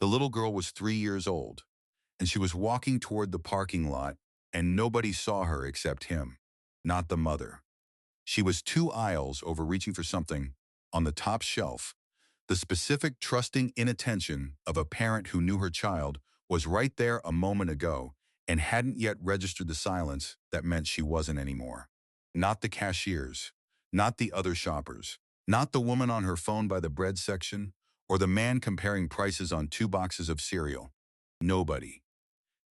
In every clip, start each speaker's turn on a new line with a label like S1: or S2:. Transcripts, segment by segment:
S1: The little girl was 3 years old, and she was walking toward the parking lot, and nobody saw her except him, not the mother. She was 2 aisles over reaching for something on the top shelf. The specific trusting inattention of a parent who knew her child was right there a moment ago and hadn't yet registered the silence that meant she wasn't anymore. Not the cashiers, not the other shoppers, not the woman on her phone by the bread section, or the man comparing prices on 2 boxes of cereal. Nobody.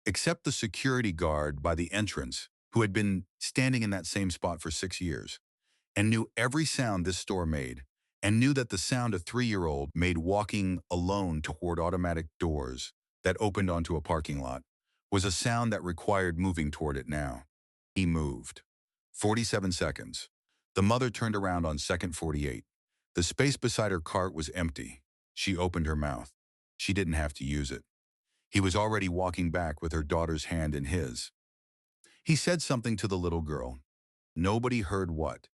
S1: Except the security guard by the entrance, who had been standing in that same spot for 6 years, and knew every sound this store made, and knew that the sound a 3-year-old made walking alone toward automatic doors that opened onto a parking lot was a sound that required moving toward it now. He moved. 47 seconds. The mother turned around on second 48. The space beside her cart was empty. She opened her mouth. She didn't have to use it. He was already walking back with her daughter's hand in his. He said something to the little girl. Nobody heard what.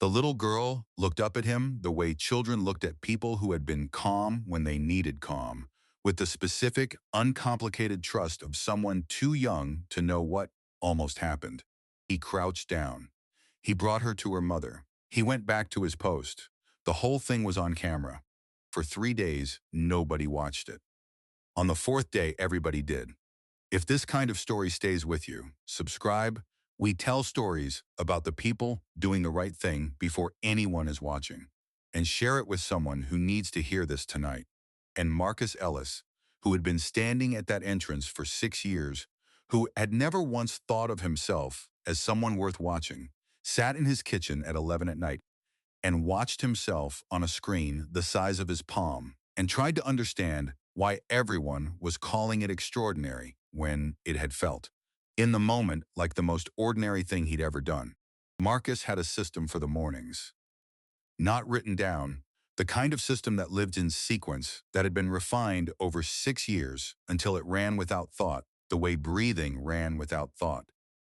S1: The little girl looked up at him the way children looked at people who had been calm when they needed calm, with the specific, uncomplicated trust of someone too young to know what almost happened. He crouched down. He brought her to her mother. He went back to his post. The whole thing was on camera. For 3 days, nobody watched it. On the fourth day, everybody did. If this kind of story stays with you, subscribe. We tell stories about the people doing the right thing before anyone is watching. And share it with someone who needs to hear this tonight. And Marcus Ellis, who had been standing at that entrance for 6 years, who had never once thought of himself as someone worth watching, sat in his kitchen at 11 at night and watched himself on a screen the size of his palm and tried to understand why everyone was calling it extraordinary when it had felt, in the moment, like the most ordinary thing he'd ever done. Marcus had a system for the mornings. Not written down, the kind of system that lived in sequence that had been refined over 6 years until it ran without thought, the way breathing ran without thought.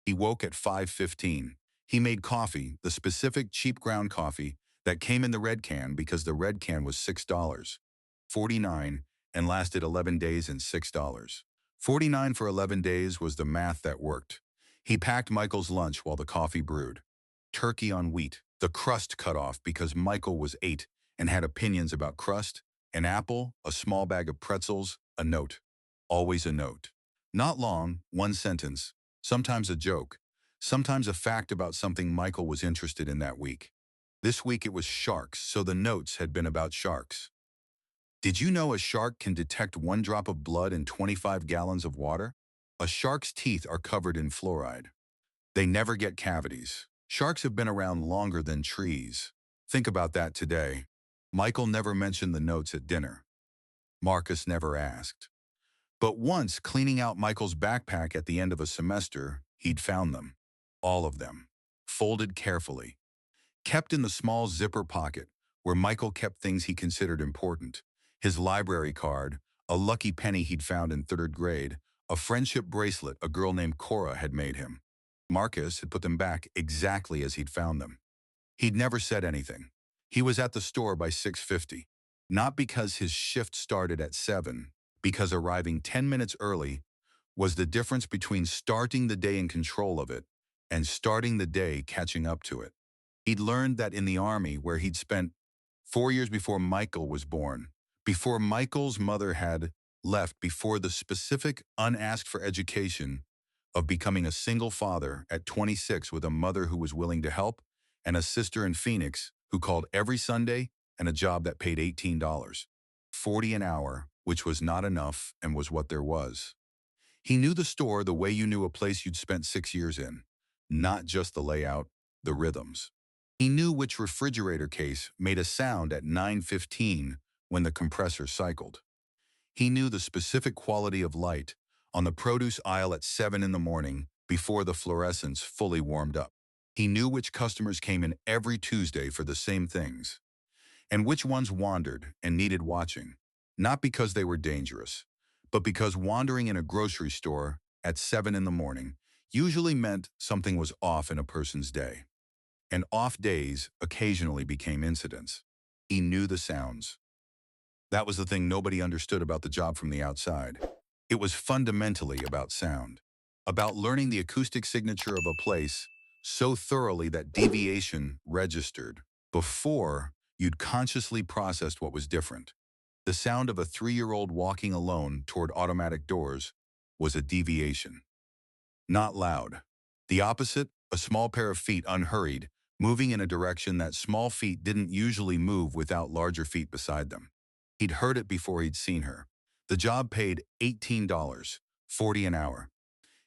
S1: He woke at 5:15. He made coffee, the specific cheap ground coffee that came in the red can because the red can was $6.49 and lasted 11 days and $6. 49 for 11 days was the math that worked. He packed Michael's lunch while the coffee brewed. Turkey on wheat, the crust cut off because Michael was 8 and had opinions about crust, an apple, a small bag of pretzels, a note. Always a note. Not long, one sentence, sometimes a joke, sometimes a fact about something Michael was interested in that week. This week it was sharks, so the notes had been about sharks. Did you know a shark can detect 1 drop of blood in 25 gallons of water? A shark's teeth are covered in fluoride. They never get cavities. Sharks have been around longer than trees. Think about that today. Michael never mentioned the notes at dinner. Marcus never asked. But once, cleaning out Michael's backpack at the end of a semester, he'd found them. All of them. Folded carefully. Kept in the small zipper pocket where Michael kept things he considered important. His library card, a lucky penny he'd found in 3rd grade, a friendship bracelet a girl named Cora had made him. Marcus had put them back exactly as he'd found them. He'd never said anything. He was at the store by 6:50. Not because his shift started at 7, because arriving 10 minutes early was the difference between starting the day in control of it and starting the day catching up to it. He'd learned that in the Army, where he'd spent 4 years before Michael was born, before Michael's mother had left, before the specific unasked for education of becoming a single father at 26 with a mother who was willing to help and a sister in Phoenix who called every Sunday and a job that paid $18.40 an hour, which was not enough and was what there was. He knew the store the way you knew a place you'd spent 6 years in, not just the layout, the rhythms. He knew which refrigerator case made a sound at 9:15 when the compressor cycled. He knew the specific quality of light on the produce aisle at 7 in the morning before the fluorescents fully warmed up. He knew which customers came in every Tuesday for the same things, and which ones wandered and needed watching, not because they were dangerous, but because wandering in a grocery store at 7 in the morning usually meant something was off in a person's day. And off days occasionally became incidents. He knew the sounds. That was the thing nobody understood about the job from the outside. It was fundamentally about sound, about learning the acoustic signature of a place so thoroughly that deviation registered before you'd consciously processed what was different. The sound of a 3-year-old walking alone toward automatic doors was a deviation. Not loud. The opposite, a small pair of feet unhurried, moving in a direction that small feet didn't usually move without larger feet beside them. He'd heard it before he'd seen her. The job paid $18, 40 an hour.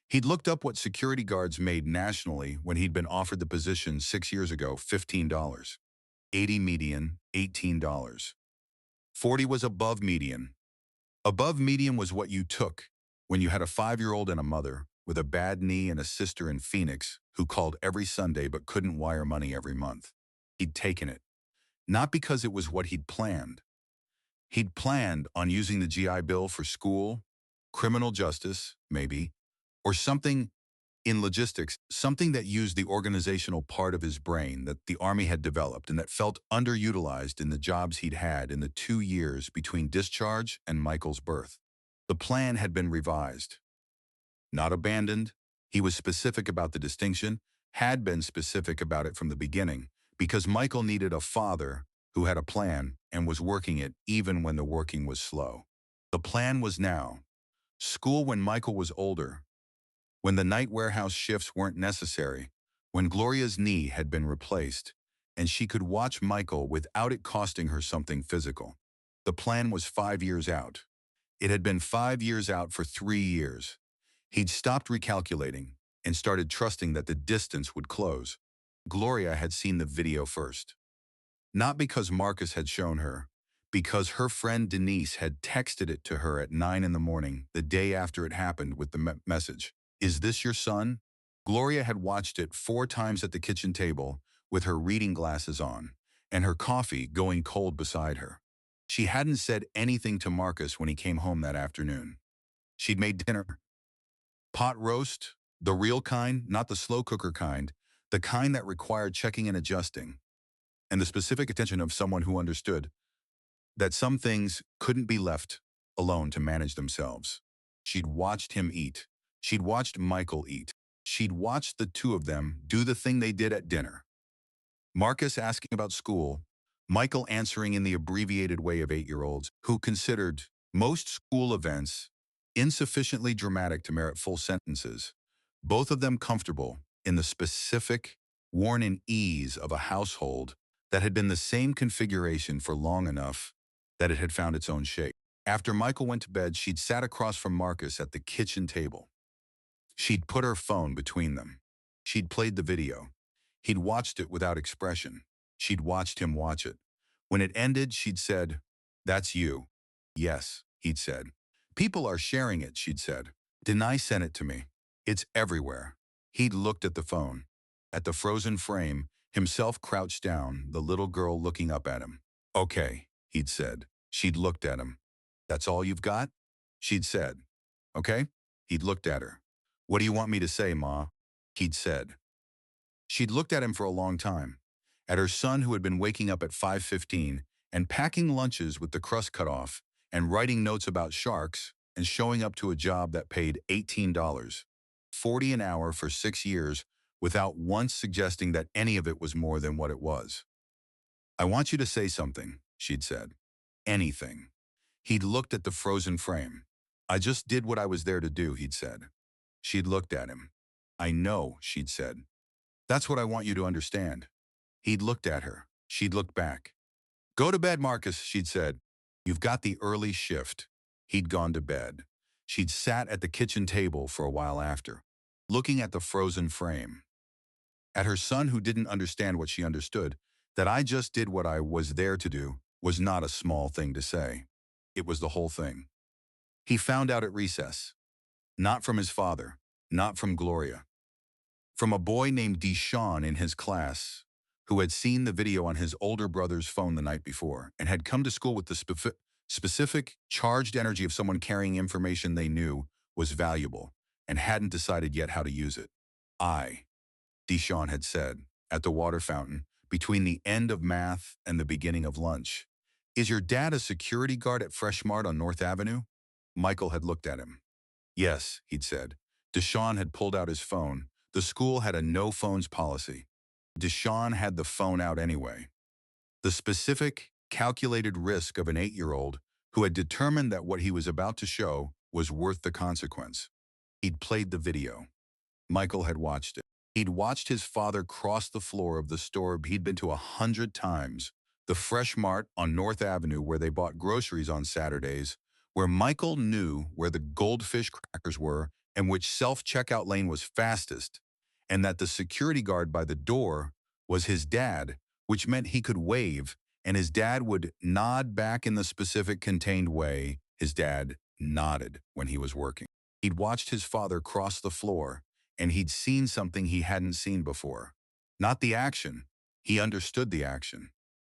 S1: He'd looked up what security guards made nationally when he'd been offered the position 6 years ago, $15. 80 median, $18. 40 was above median. Above median was what you took when you had a 5-year-old and a mother with a bad knee and a sister in Phoenix who called every Sunday but couldn't wire money every month. He'd taken it. Not because it was what he'd planned. He'd planned on using the GI Bill for school, criminal justice, maybe, or something in logistics, something that used the organizational part of his brain that the Army had developed and that felt underutilized in the jobs he'd had in the 2 years between discharge and Michael's birth. The plan had been revised, not abandoned. He was specific about the distinction, had been specific about it from the beginning, because Michael needed a father who had a plan and was working it even when the working was slow. The plan was now school when Michael was older, when the night warehouse shifts weren't necessary, when Gloria's knee had been replaced, and she could watch Michael without it costing her something physical. The plan was 5 years out. It had been 5 years out for 3 years. He'd stopped recalculating and started trusting that the distance would close. Gloria had seen the video first. Not because Marcus had shown her, because her friend Denise had texted it to her at 9 in the morning, the day after it happened, with the message, "Is this your son?" Gloria had watched it 4 times at the kitchen table with her reading glasses on and her coffee going cold beside her. She hadn't said anything to Marcus when he came home that afternoon. She'd made dinner. Pot roast, the real kind, not the slow cooker kind, the kind that required checking and adjusting, and the specific attention of someone who understood that some things couldn't be left alone to manage themselves. She'd watched him eat. She'd watched Michael eat. She'd watched the two of them do the thing they did at dinner. Marcus asking about school, Michael answering in the abbreviated way of 8-year-olds who considered most school events insufficiently dramatic to merit full sentences, both of them comfortable in the specific, worn-in ease of a household that had been the same configuration for long enough that it had found its own shape. After Michael went to bed, she'd sat across from Marcus at the kitchen table. She'd put her phone between them. She'd played the video. He'd watched it without expression. She'd watched him watch it. When it ended, she'd said, "That's you." "Yes," he'd said. "People are sharing it," she'd said. "Denai sent it to me. It's everywhere." He'd looked at the phone, at the frozen frame, himself crouched down, the little girl looking up at him. "Okay," he'd said. She'd looked at him. "That's all you've got?" She'd said. "Okay?" He'd looked at her. "What do you want me to say, Ma?" He'd said. She'd looked at him for a long time, at her son who had been waking up at 5:15 and packing lunches with the crust cut off and writing notes about sharks and showing up to a job that paid $18, 40 an hour for 6 years without once suggesting that any of it was more than what it was. "I want you to say something," she'd said. "Anything." He'd looked at the frozen frame. "I just did what I was there to do," he'd said. She'd looked at him. "I know," she'd said. "That's what I want you to understand." He'd looked at her. She'd looked back. "Go to bed, Marcus," she'd said. "You've got the early shift." He'd gone to bed. She'd sat at the kitchen table for a while after, looking at the frozen frame. At her son who didn't understand what she understood, that "I just did what I was there to do" was not a small thing to say. It was the whole thing. He found out at recess. Not from his father, not from Gloria. From a boy named Deshaun in his class, who had seen the video on his older brother's phone the night before and had come to school with the specific, charged energy of someone carrying information they knew was valuable and hadn't decided yet how to use it. Deshaun had said, at the water fountain, between the end of math and the beginning of lunch, Is your dad a security guard at Fresh Mart on North Avenue? Michael had looked at him. Yes, he'd said. Deshaun had pulled out his phone. The school had a no phones policy. Deshaun had the phone out anyway. The specific, calculated risk of an 8-year-old who had determined that what he was about to show was worth the consequence. He'd played the video. Michael had watched it. He'd watched his father cross the floor of the store he'd been to 100 times, the Fresh Mart on North Avenue where they bought groceries on Saturdays, where Michael knew where the goldfish crackers were and which self-checkout lane was fastest, and that the security guard by the door was his dad, which meant he could wave, and his dad would nod back in the specific contained way his dad nodded when he was working. He'd watched his father cross the floor, and he'd seen something he hadn't seen before. Not the action. He understood the action.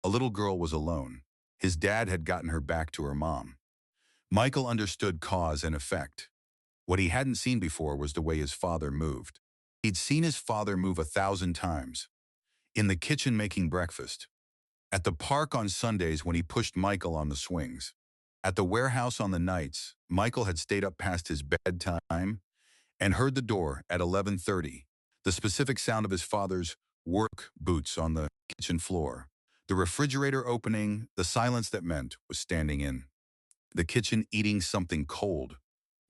S1: A little girl was alone. His dad had gotten her back to her mom. Michael understood cause and effect. What he hadn't seen before was the way his father moved. He'd seen his father move 1,000 times. In the kitchen making breakfast. At the park on Sundays when he pushed Michael on the swings. At the warehouse on the nights, Michael had stayed up past his bedtime and heard the door at 11:30, the specific sound of his father's work boots on the kitchen floor, the refrigerator opening, the silence that meant was standing in the kitchen eating something cold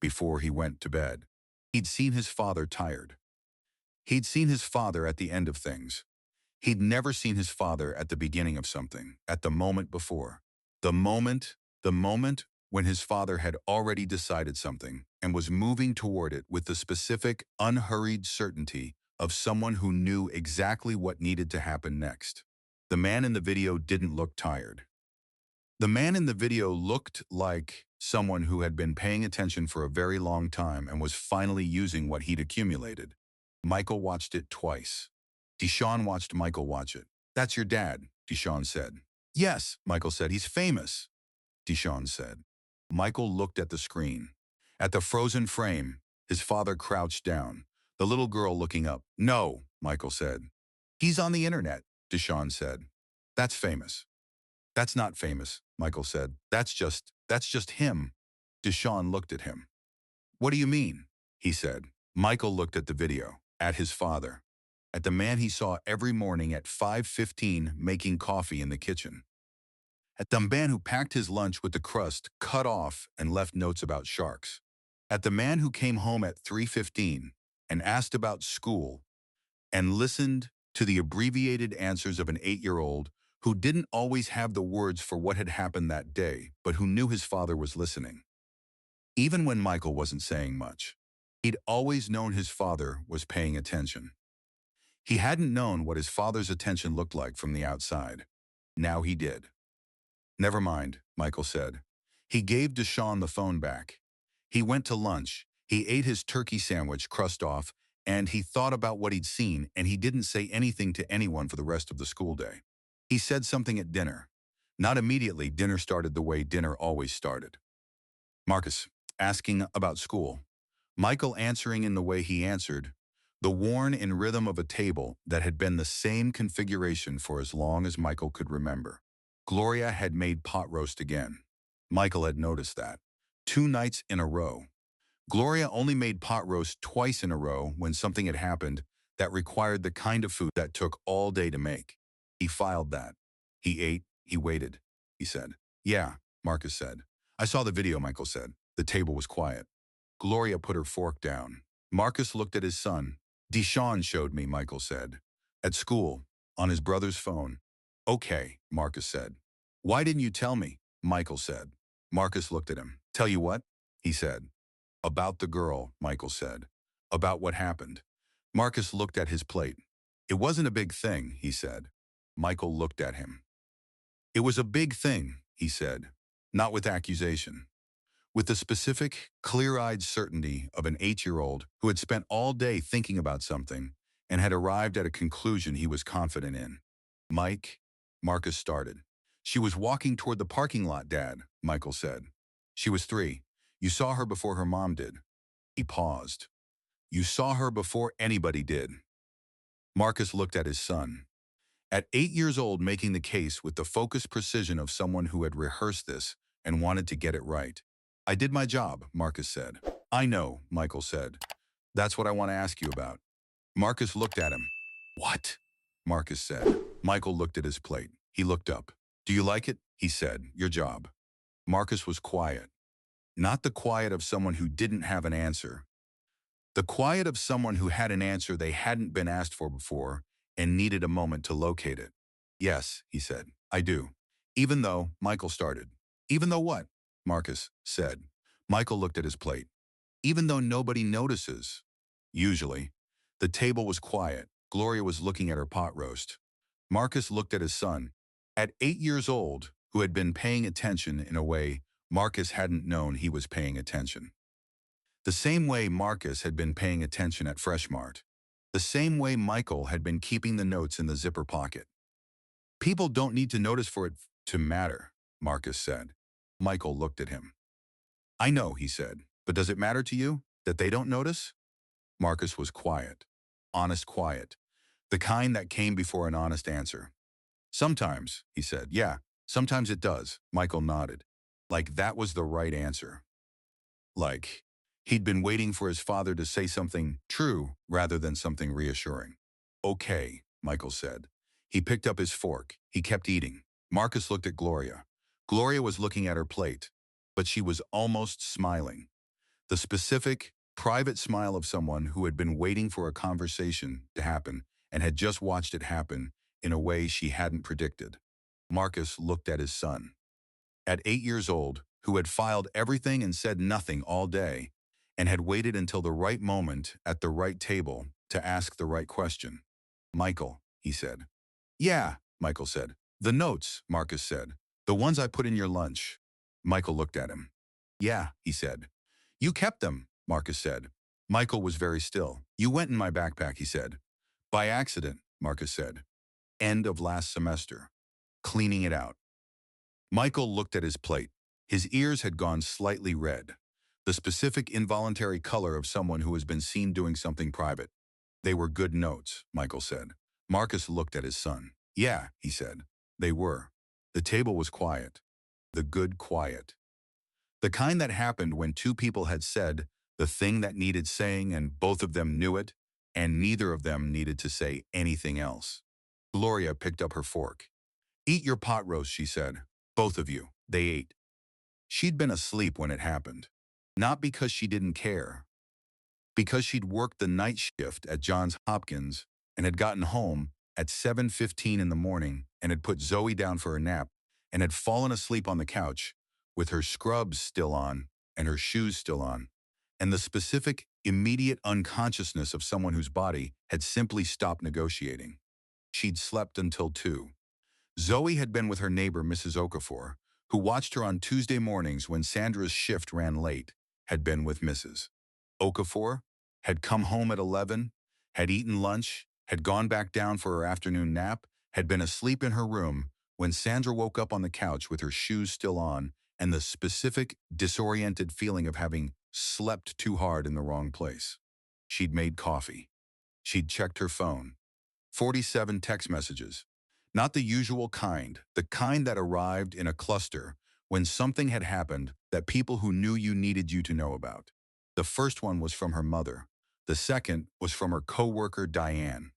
S1: before he went to bed. He'd seen his father tired. He'd seen his father at the end of things. He'd never seen his father at the beginning of something, at the moment before. The moment when his father had already decided something and was moving toward it with the specific, unhurried certainty of someone who knew exactly what needed to happen next. The man in the video didn't look tired. The man in the video looked like someone who had been paying attention for a very long time and was finally using what he'd accumulated. Michael watched it twice. Deshaun watched Michael watch it. "That's your dad," Deshaun said. "Yes," Michael said. "He's famous," Deshaun said. Michael looked at the screen. At the frozen frame, his father crouched down, the little girl looking up. "No," Michael said. "He's on the internet," Deshaun said. "That's famous." "That's not famous," Michael said. That's just him." Deshaun looked at him. "What do you mean?" he said. Michael looked at the video, at his father, at the man he saw every morning at 5:15 making coffee in the kitchen, at the man who packed his lunch with the crust cut off and left notes about sharks, at the man who came home at 3:15 and asked about school and listened to the abbreviated answers of an 8-year-old who didn't always have the words for what had happened that day, but who knew his father was listening. Even when Michael wasn't saying much, he'd always known his father was paying attention. He hadn't known what his father's attention looked like from the outside. Now he did. "Never mind," Michael said. He gave Deshaun the phone back. He went to lunch. He ate his turkey sandwich, crust off, and he thought about what he'd seen, and he didn't say anything to anyone for the rest of the school day. He said something at dinner. Not immediately. Dinner started the way dinner always started. Marcus, asking about school. Michael answering in the way he answered, the worn in rhythm of a table that had been the same configuration for as long as Michael could remember. Gloria had made pot roast again. Michael had noticed that. 2 nights in a row. Gloria only made pot roast twice in a row when something had happened that required the kind of food that took all day to make. He filed that. He ate, he waited, he said. "Yeah," Marcus said. "I saw the video," Michael said. The table was quiet. Gloria put her fork down. Marcus looked at his son. "Deshaun showed me," Michael said. "At school, on his brother's phone." "Okay," Marcus said. "Why didn't you tell me?" Michael said. Marcus looked at him. "Tell you what?" he said. "About the girl," Michael said. "About what happened." Marcus looked at his plate. "It wasn't a big thing," he said. Michael looked at him. "It was a big thing," he said. Not with accusation. With the specific, clear-eyed certainty of an 8-year-old who had spent all day thinking about something and had arrived at a conclusion he was confident in. "Mike," Marcus started. "She was walking toward the parking lot, Dad," Michael said. "She was 3. You saw her before her mom did." He paused. "You saw her before anybody did." Marcus looked at his son. At 8 years old, making the case with the focused precision of someone who had rehearsed this and wanted to get it right. I did my job, Marcus said. I know, Michael said. That's what I want to ask you about. Marcus looked at him. What? Marcus said. Michael looked at his plate. He looked up. Do you like it? He said. Your job. Marcus was quiet. Not the quiet of someone who didn't have an answer. The quiet of someone who had an answer they hadn't been asked for before and needed a moment to locate it. Yes, he said. I do. Even though, Michael started. Even though what? Marcus said. Michael looked at his plate. Even though nobody notices. Usually. The table was quiet. Gloria was looking at her pot roast. Marcus looked at his son. At 8 years old, who had been paying attention in a way Marcus hadn't known he was paying attention. The same way Marcus had been paying attention at Freshmart. The same way Michael had been keeping the notes in the zipper pocket. People don't need to notice for it to matter, Marcus said. Michael looked at him. I know, he said, but does it matter to you that they don't notice? Marcus was quiet. Honest quiet. The kind that came before an honest answer. Sometimes, he said. Yeah, sometimes it does, Michael nodded. Like that was the right answer. Like, he'd been waiting for his father to say something true rather than something reassuring. Okay, Michael said. He picked up his fork. He kept eating. Marcus looked at Gloria. Gloria was looking at her plate, but she was almost smiling. The specific, private smile of someone who had been waiting for a conversation to happen and had just watched it happen in a way she hadn't predicted. Marcus looked at his son. At 8 years old, who had filed everything and said nothing all day, and had waited until the right moment at the right table to ask the right question. Michael, he said. Yeah, Michael said. The notes, Marcus said. The ones I put in your lunch. Michael looked at him. Yeah, he said. You kept them, Marcus said. Michael was very still. You went in my backpack, he said. By accident, Marcus said. End of last semester. Cleaning it out. Michael looked at his plate. His ears had gone slightly red. The specific involuntary color of someone who has been seen doing something private. They were good notes, Michael said. Marcus looked at his son. Yeah, he said. They were. The table was quiet. The good quiet. The kind that happened when two people had said the thing that needed saying and both of them knew it, and neither of them needed to say anything else. Gloria picked up her fork. Eat your pot roast, she said. Both of you. They ate. She'd been asleep when it happened. Not because she didn't care. Because she'd worked the night shift at Johns Hopkins and had gotten home at 7:15 in the morning and had put Zoe down for a nap and had fallen asleep on the couch with her scrubs still on and her shoes still on, and the specific, immediate unconsciousness of someone whose body had simply stopped negotiating. She'd slept until 2. Zoe had been with her neighbor, Mrs. Okafor, who watched her on Tuesday mornings when Sandra's shift ran late, had been with Mrs. Okafor, had come home at 11, had eaten lunch, had gone back down for her afternoon nap, had been asleep in her room when Sandra woke up on the couch with her shoes still on and the specific, disoriented feeling of having slept too hard in the wrong place. She'd made coffee. She'd checked her phone. 47 text messages. Not the usual kind, the kind that arrived in a cluster when something had happened that people who knew you needed you to know about. The first one was from her mother. The second was from her coworker, Diane.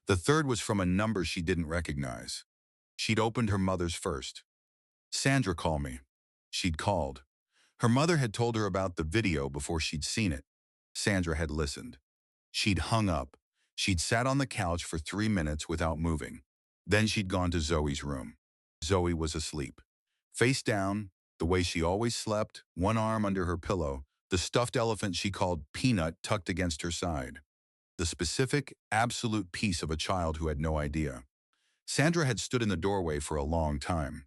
S1: The third was from a number she didn't recognize. She'd opened her mother's first. Sandra, call me. She'd called. Her mother had told her about the video before she'd seen it. Sandra had listened. She'd hung up. She'd sat on the couch for 3 minutes without moving. Then she'd gone to Zoe's room. Zoe was asleep. Face down, the way she always slept, one arm under her pillow, the stuffed elephant she called Peanut tucked against her side. The specific, absolute peace of a child who had no idea. Sandra had stood in the doorway for a long time.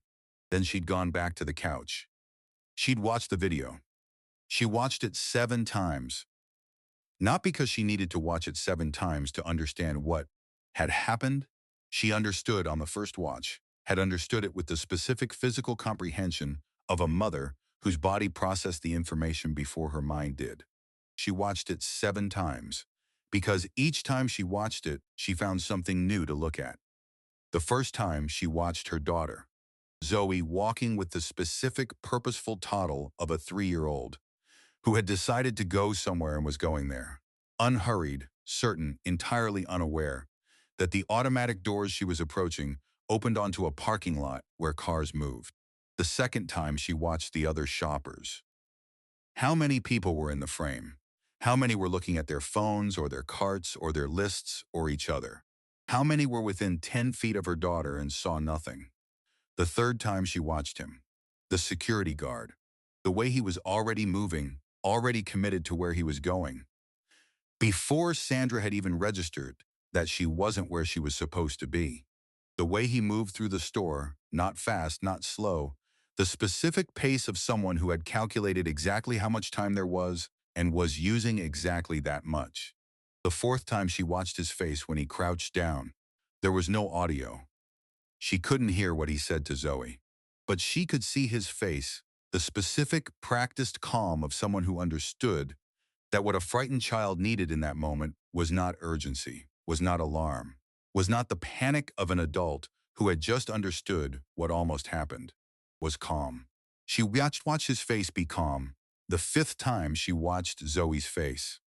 S1: Then she'd gone back to the couch. She'd watched the video. She watched it 7 times. Not because she needed to watch it 7 times to understand what had happened. She understood on the first watch, had understood it with the specific physical comprehension of a mother whose body processed the information before her mind did. She watched it 7 times, because each time she watched it, she found something new to look at. The first time she watched her daughter, Zoe, walking with the specific, purposeful toddle of a 3-year-old who had decided to go somewhere and was going there. Unhurried, certain, entirely unaware that the automatic doors she was approaching opened onto a parking lot where cars moved. The second time she watched the other shoppers. How many people were in the frame? How many were looking at their phones or their carts or their lists or each other? How many were within 10 feet of her daughter and saw nothing? The third time she watched him, the security guard, the way he was already moving, already committed to where he was going. Before Sandra had even registered that she wasn't where she was supposed to be. The way he moved through the store, not fast, not slow, the specific pace of someone who had calculated exactly how much time there was and was using exactly that much. The fourth time she watched his face when he crouched down, there was no audio. She couldn't hear what he said to Zoe, but she could see his face, the specific, practiced calm of someone who understood that what a frightened child needed in that moment was not urgency, was not alarm, was not the panic of an adult who had just understood what almost happened, was calm. She watched his face be calm, the fifth time she watched Zoe's face.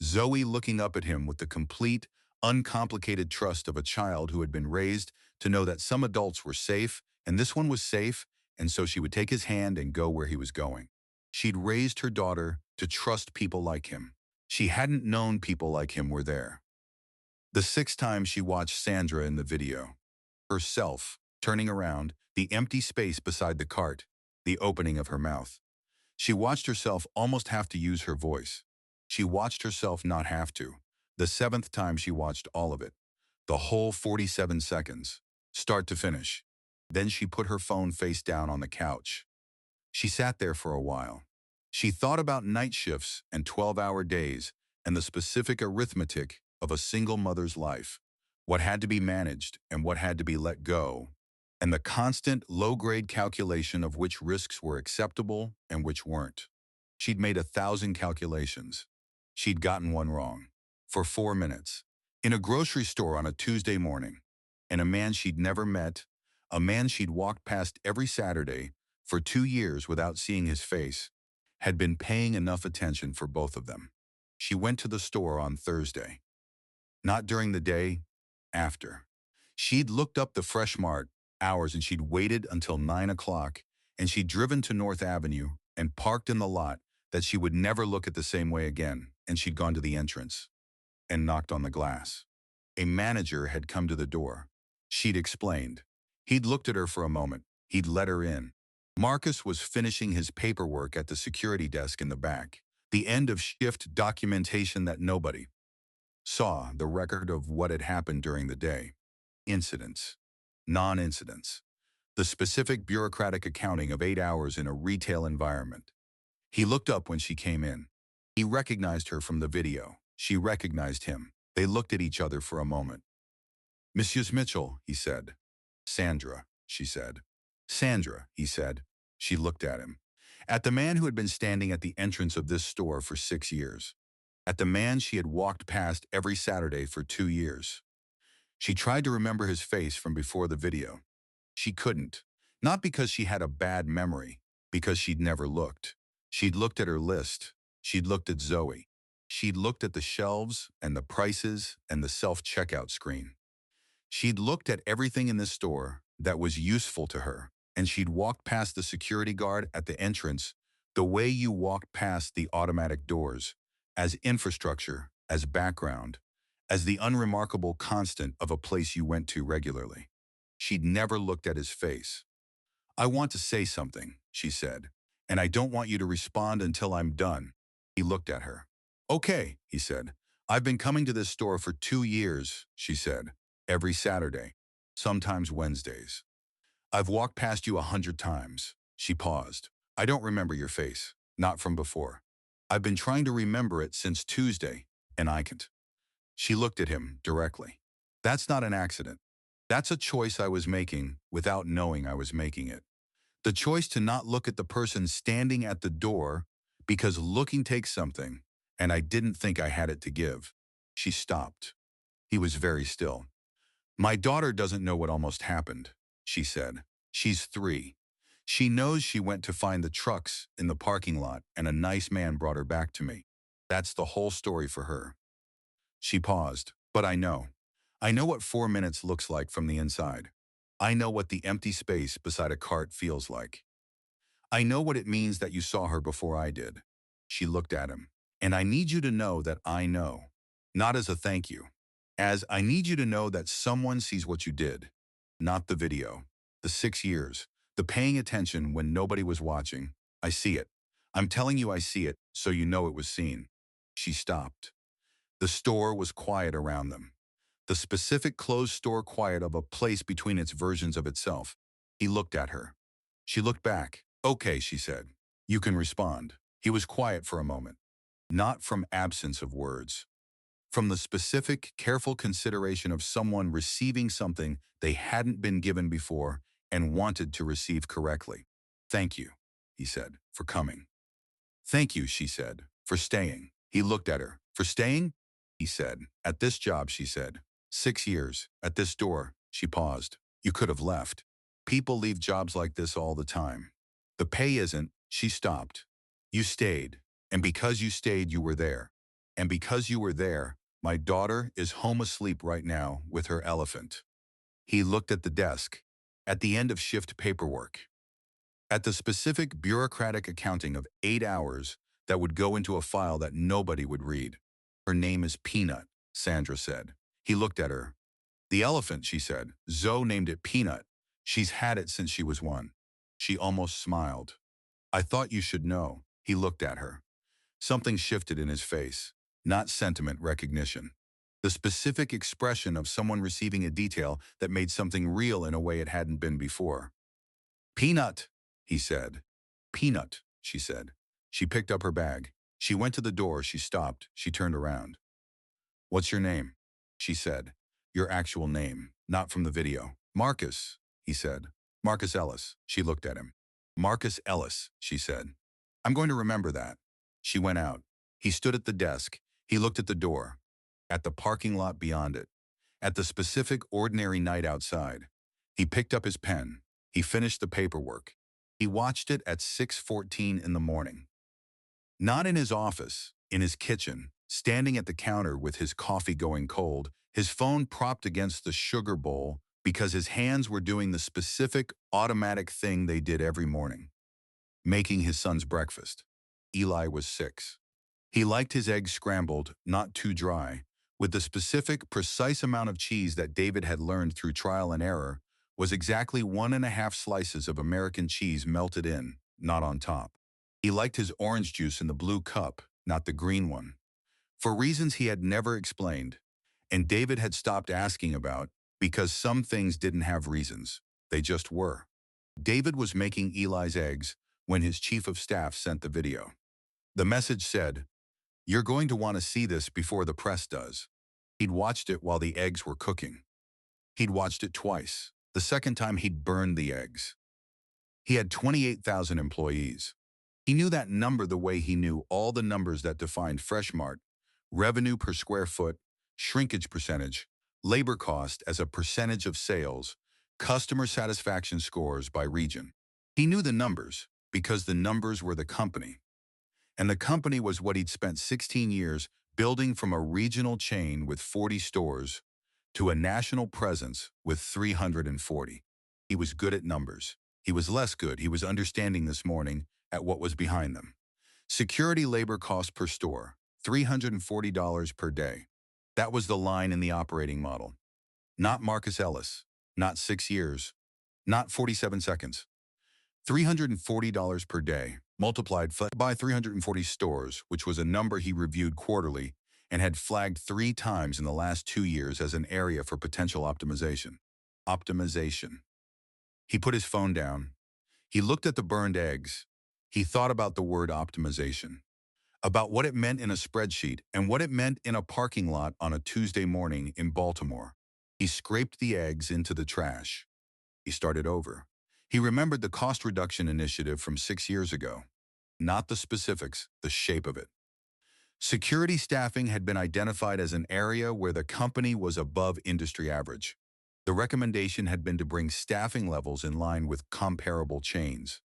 S1: Zoe looking up at him with the complete, uncomplicated trust of a child who had been raised to know that some adults were safe, and this one was safe, and so she would take his hand and go where he was going. She'd raised her daughter to trust people like him. She hadn't known people like him were there. The sixth time she watched Sandra in the video. Herself, turning around, the empty space beside the cart, the opening of her mouth. She watched herself almost have to use her voice. She watched herself not have to. The seventh time she watched all of it. The whole 47 seconds, start to finish. Then she put her phone face down on the couch. She sat there for a while. She thought about night shifts and 12-hour days and the specific arithmetic of a single mother's life, what had to be managed and what had to be let go, and the constant low-grade calculation of which risks were acceptable and which weren't. She'd made 1,000 calculations. She'd gotten one wrong. For 4 minutes. In a grocery store on a Tuesday morning. And a man she'd never met, a man she'd walked past every Saturday for 2 years without seeing his face, had been paying enough attention for both of them. She went to the store on Thursday. Not during the day, after. She'd looked up the Fresh Mart hours and she'd waited until 9 o'clock and she'd driven to North Avenue and parked in the lot that she would never look at the same way again, and she'd gone to the entrance and knocked on the glass. A manager had come to the door. She'd explained. He'd looked at her for a moment. He'd let her in. Marcus was finishing his paperwork at the security desk in the back. The end of shift documentation that nobody saw, the record of what had happened during the day. Incidents. Non-incidents. The specific bureaucratic accounting of 8 hours in a retail environment. He looked up when she came in. He recognized her from the video. She recognized him. They looked at each other for a moment. "Mrs. Mitchell," he said. "Sandra," she said. "Sandra," he said. She looked at him. At the man who had been standing at the entrance of this store for 6 years. At the man she had walked past every Saturday for 2 years. She tried to remember his face from before the video. She couldn't. Not because she had a bad memory, because she'd never looked. She'd looked at her list. She'd looked at Zoe. She'd looked at the shelves and the prices and the self-checkout screen. She'd looked at everything in this store that was useful to her, and she'd walked past the security guard at the entrance the way you walked past the automatic doors, as infrastructure, as background, as the unremarkable constant of a place you went to regularly. She'd never looked at his face. "I want to say something," she said, "and I don't want you to respond until I'm done." He looked at her. "Okay," he said. "I've been coming to this store for 2 years," she said, "every Saturday, sometimes Wednesdays. I've walked past you 100 times." She paused. "I don't remember your face, not from before. I've been trying to remember it since Tuesday, and I can't." She looked at him directly. "That's not an accident. That's a choice I was making without knowing I was making it. The choice to not look at the person standing at the door because looking takes something, and I didn't think I had it to give." She stopped. He was very still. My daughter doesn't know what almost happened, she said. She's 3. She knows she went to find the trucks in the parking lot and a nice man brought her back to me. That's the whole story for her. She paused. But I know. I know what 4 minutes looks like from the inside. I know what the empty space beside a cart feels like. I know what it means that you saw her before I did. She looked at him. And I need you to know that I know. Not as a thank you. As I need you to know that someone sees what you did. Not the video. The 6 years. The paying attention when nobody was watching. I see it. I'm telling you I see it, so you know it was seen. She stopped. The store was quiet around them. The specific closed store quiet of a place between its versions of itself. He looked at her. She looked back. Okay, she said. You can respond. He was quiet for a moment. Not from absence of words. From the specific, careful consideration of someone receiving something they hadn't been given before and wanted to receive correctly. Thank you, he said, for coming. Thank you, she said, for staying. He looked at her. For staying? He said. At this job, she said. 6 years. At this door. She paused. You could have left. People leave jobs like this all the time. The pay isn't. She stopped. You stayed. And because you stayed, you were there. And because you were there, my daughter is home asleep right now with her elephant. He looked at the desk. At the end of shift paperwork. At the specific bureaucratic accounting of 8 hours that would go into a file that nobody would read. Her name is Peanut, Sandra said. He looked at her. The elephant, she said. Zoe named it Peanut. She's had it since she was 1. She almost smiled. I thought you should know. He looked at her. Something shifted in his face. Not sentiment recognition. The specific expression of someone receiving a detail that made something real in a way it hadn't been before. Peanut, he said. Peanut, she said. She picked up her bag. She went to the door. She stopped. She turned around. What's your name? She said. Your actual name, not from the video. Marcus, he said. Marcus Ellis. She looked at him. Marcus Ellis, she said. I'm going to remember that. She went out. He stood at the desk. He looked at the door. At the parking lot beyond it. At the specific ordinary night outside. He picked up his pen. He finished the paperwork. He watched it at 6:14 in the morning. Not in his office, in his kitchen, standing at the counter with his coffee going cold, his phone propped against the sugar bowl because his hands were doing the specific automatic thing they did every morning, making his son's breakfast. Eli was 6. He liked his eggs scrambled, not too dry, with the specific, precise amount of cheese that David had learned through trial and error was exactly 1.5 slices of American cheese melted in, not on top. He liked his orange juice in the blue cup, not the green one, for reasons he had never explained, and David had stopped asking about because some things didn't have reasons. They just were. David was making Eli's eggs when his chief of staff sent the video. The message said, "You're going to want to see this before the press does." He'd watched it while the eggs were cooking. He'd watched it twice. The second time he'd burned the eggs. He had 28,000 employees. He knew that number the way he knew all the numbers that defined Fresh Mart, revenue per square foot, shrinkage percentage, labor cost as a percentage of sales, customer satisfaction scores by region. He knew the numbers because the numbers were the company. And the company was what he'd spent 16 years building from a regional chain with 40 stores to a national presence with 340. He was good at numbers. He was less good, he was understanding this morning, at what was behind them. Security labor cost per store, $340 per day. That was the line in the operating model. Not Marcus Ellis, not 6 years, not 47 seconds. $340 per day, multiplied by 340 stores, which was a number he reviewed quarterly and had flagged 3 times in the last 2 years as an area for potential optimization. Optimization. He put his phone down. He looked at the burned eggs. He thought about the word optimization, about what it meant in a spreadsheet and what it meant in a parking lot on a Tuesday morning in Baltimore. He scraped the eggs into the trash. He started over. He remembered the cost reduction initiative from 6 years ago. Not the specifics, the shape of it. Security staffing had been identified as an area where the company was above industry average. The recommendation had been to bring staffing levels in line with comparable chains.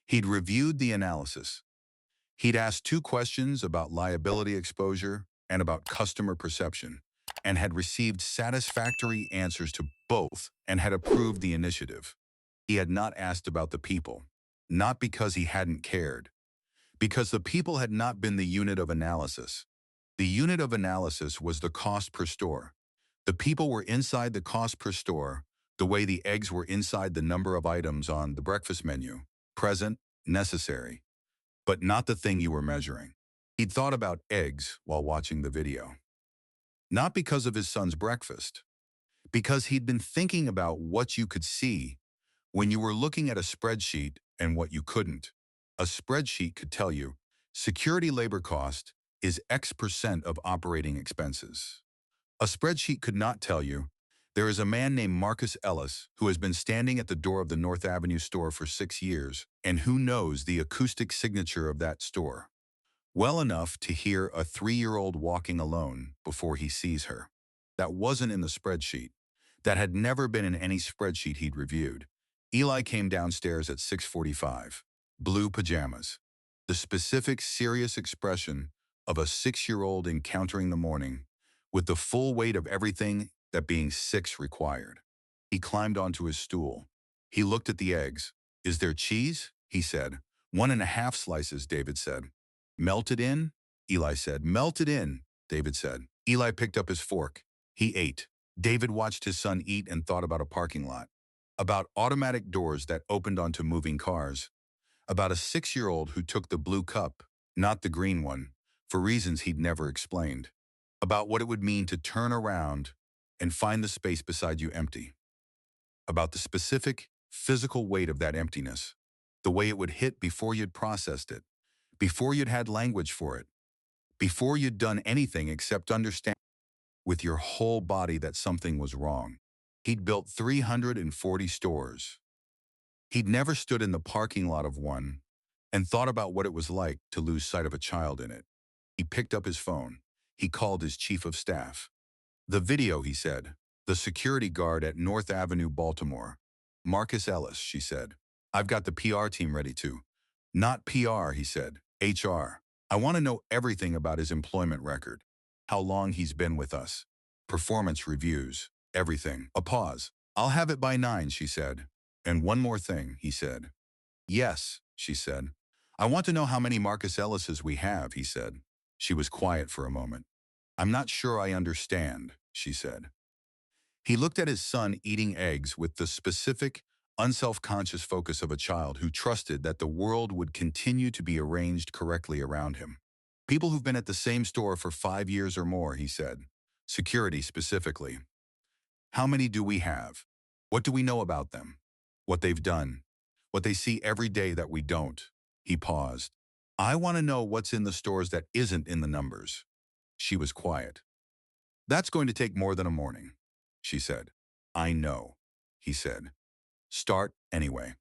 S1: He'd reviewed the analysis. He'd asked 2 questions about liability exposure and about customer perception, and had received satisfactory answers to both and had approved the initiative. He had not asked about the people, not because he hadn't cared, because the people had not been the unit of analysis. The unit of analysis was the cost per store. The people were inside the cost per store, the way the eggs were inside the number of items on the breakfast menu, present, necessary, but not the thing you were measuring. He'd thought about eggs while watching the video. Not because of his son's breakfast, because he'd been thinking about what you could see when you were looking at a spreadsheet and what you couldn't. A spreadsheet could tell you, security labor cost is X% of operating expenses. A spreadsheet could not tell you, there is a man named Marcus Ellis who has been standing at the door of the North Avenue store for 6 years, and who knows the acoustic signature of that store well enough to hear a 3-year-old walking alone before he sees her. That wasn't in the spreadsheet. That had never been in any spreadsheet he'd reviewed. Eli came downstairs at 6:45. Blue pajamas. The specific, serious expression of a 6-year-old encountering the morning with the full weight of everything that being 6 required. He climbed onto his stool. He looked at the eggs. Is there cheese? He said. 1.5 slices, David said. Melted in? Eli said. Melted in, David said. Eli picked up his fork. He ate. David watched his son eat and thought about a parking lot, about automatic doors that opened onto moving cars, about a 6-year-old who took the blue cup, not the green one, for reasons he'd never explained, about what it would mean to turn around and find the space beside you empty, about the specific, physical weight of that emptiness, the way it would hit before you'd processed it, before you'd had language for it, before you'd done anything except understand with your whole body that something was wrong. He'd built 340 stores. He'd never stood in the parking lot of one and thought about what it was like to lose sight of a child in it. He picked up his phone. He called his chief of staff. The video, he said. The security guard at North Avenue, Baltimore. Marcus Ellis, she said. I've got the PR team ready to. Not PR, he said. HR. I want to know everything about his employment record. How long he's been with us. Performance reviews. Everything. A pause. I'll have it by 9, she said. And one more thing, he said. Yes, she said. I want to know how many Marcus Ellises we have, he said. She was quiet for a moment. I'm not sure I understand, she said. He looked at his son eating eggs with the specific, unself-conscious focus of a child who trusted that the world would continue to be arranged correctly around him. People who've been at the same store for 5 years or more, he said. Security specifically. How many do we have? What do we know about them? What they've done? What they see every day that we don't? He paused. I want to know what's in the stores that isn't in the numbers. She was quiet. That's going to take more than a morning, she said. I know, he said. Start anyway.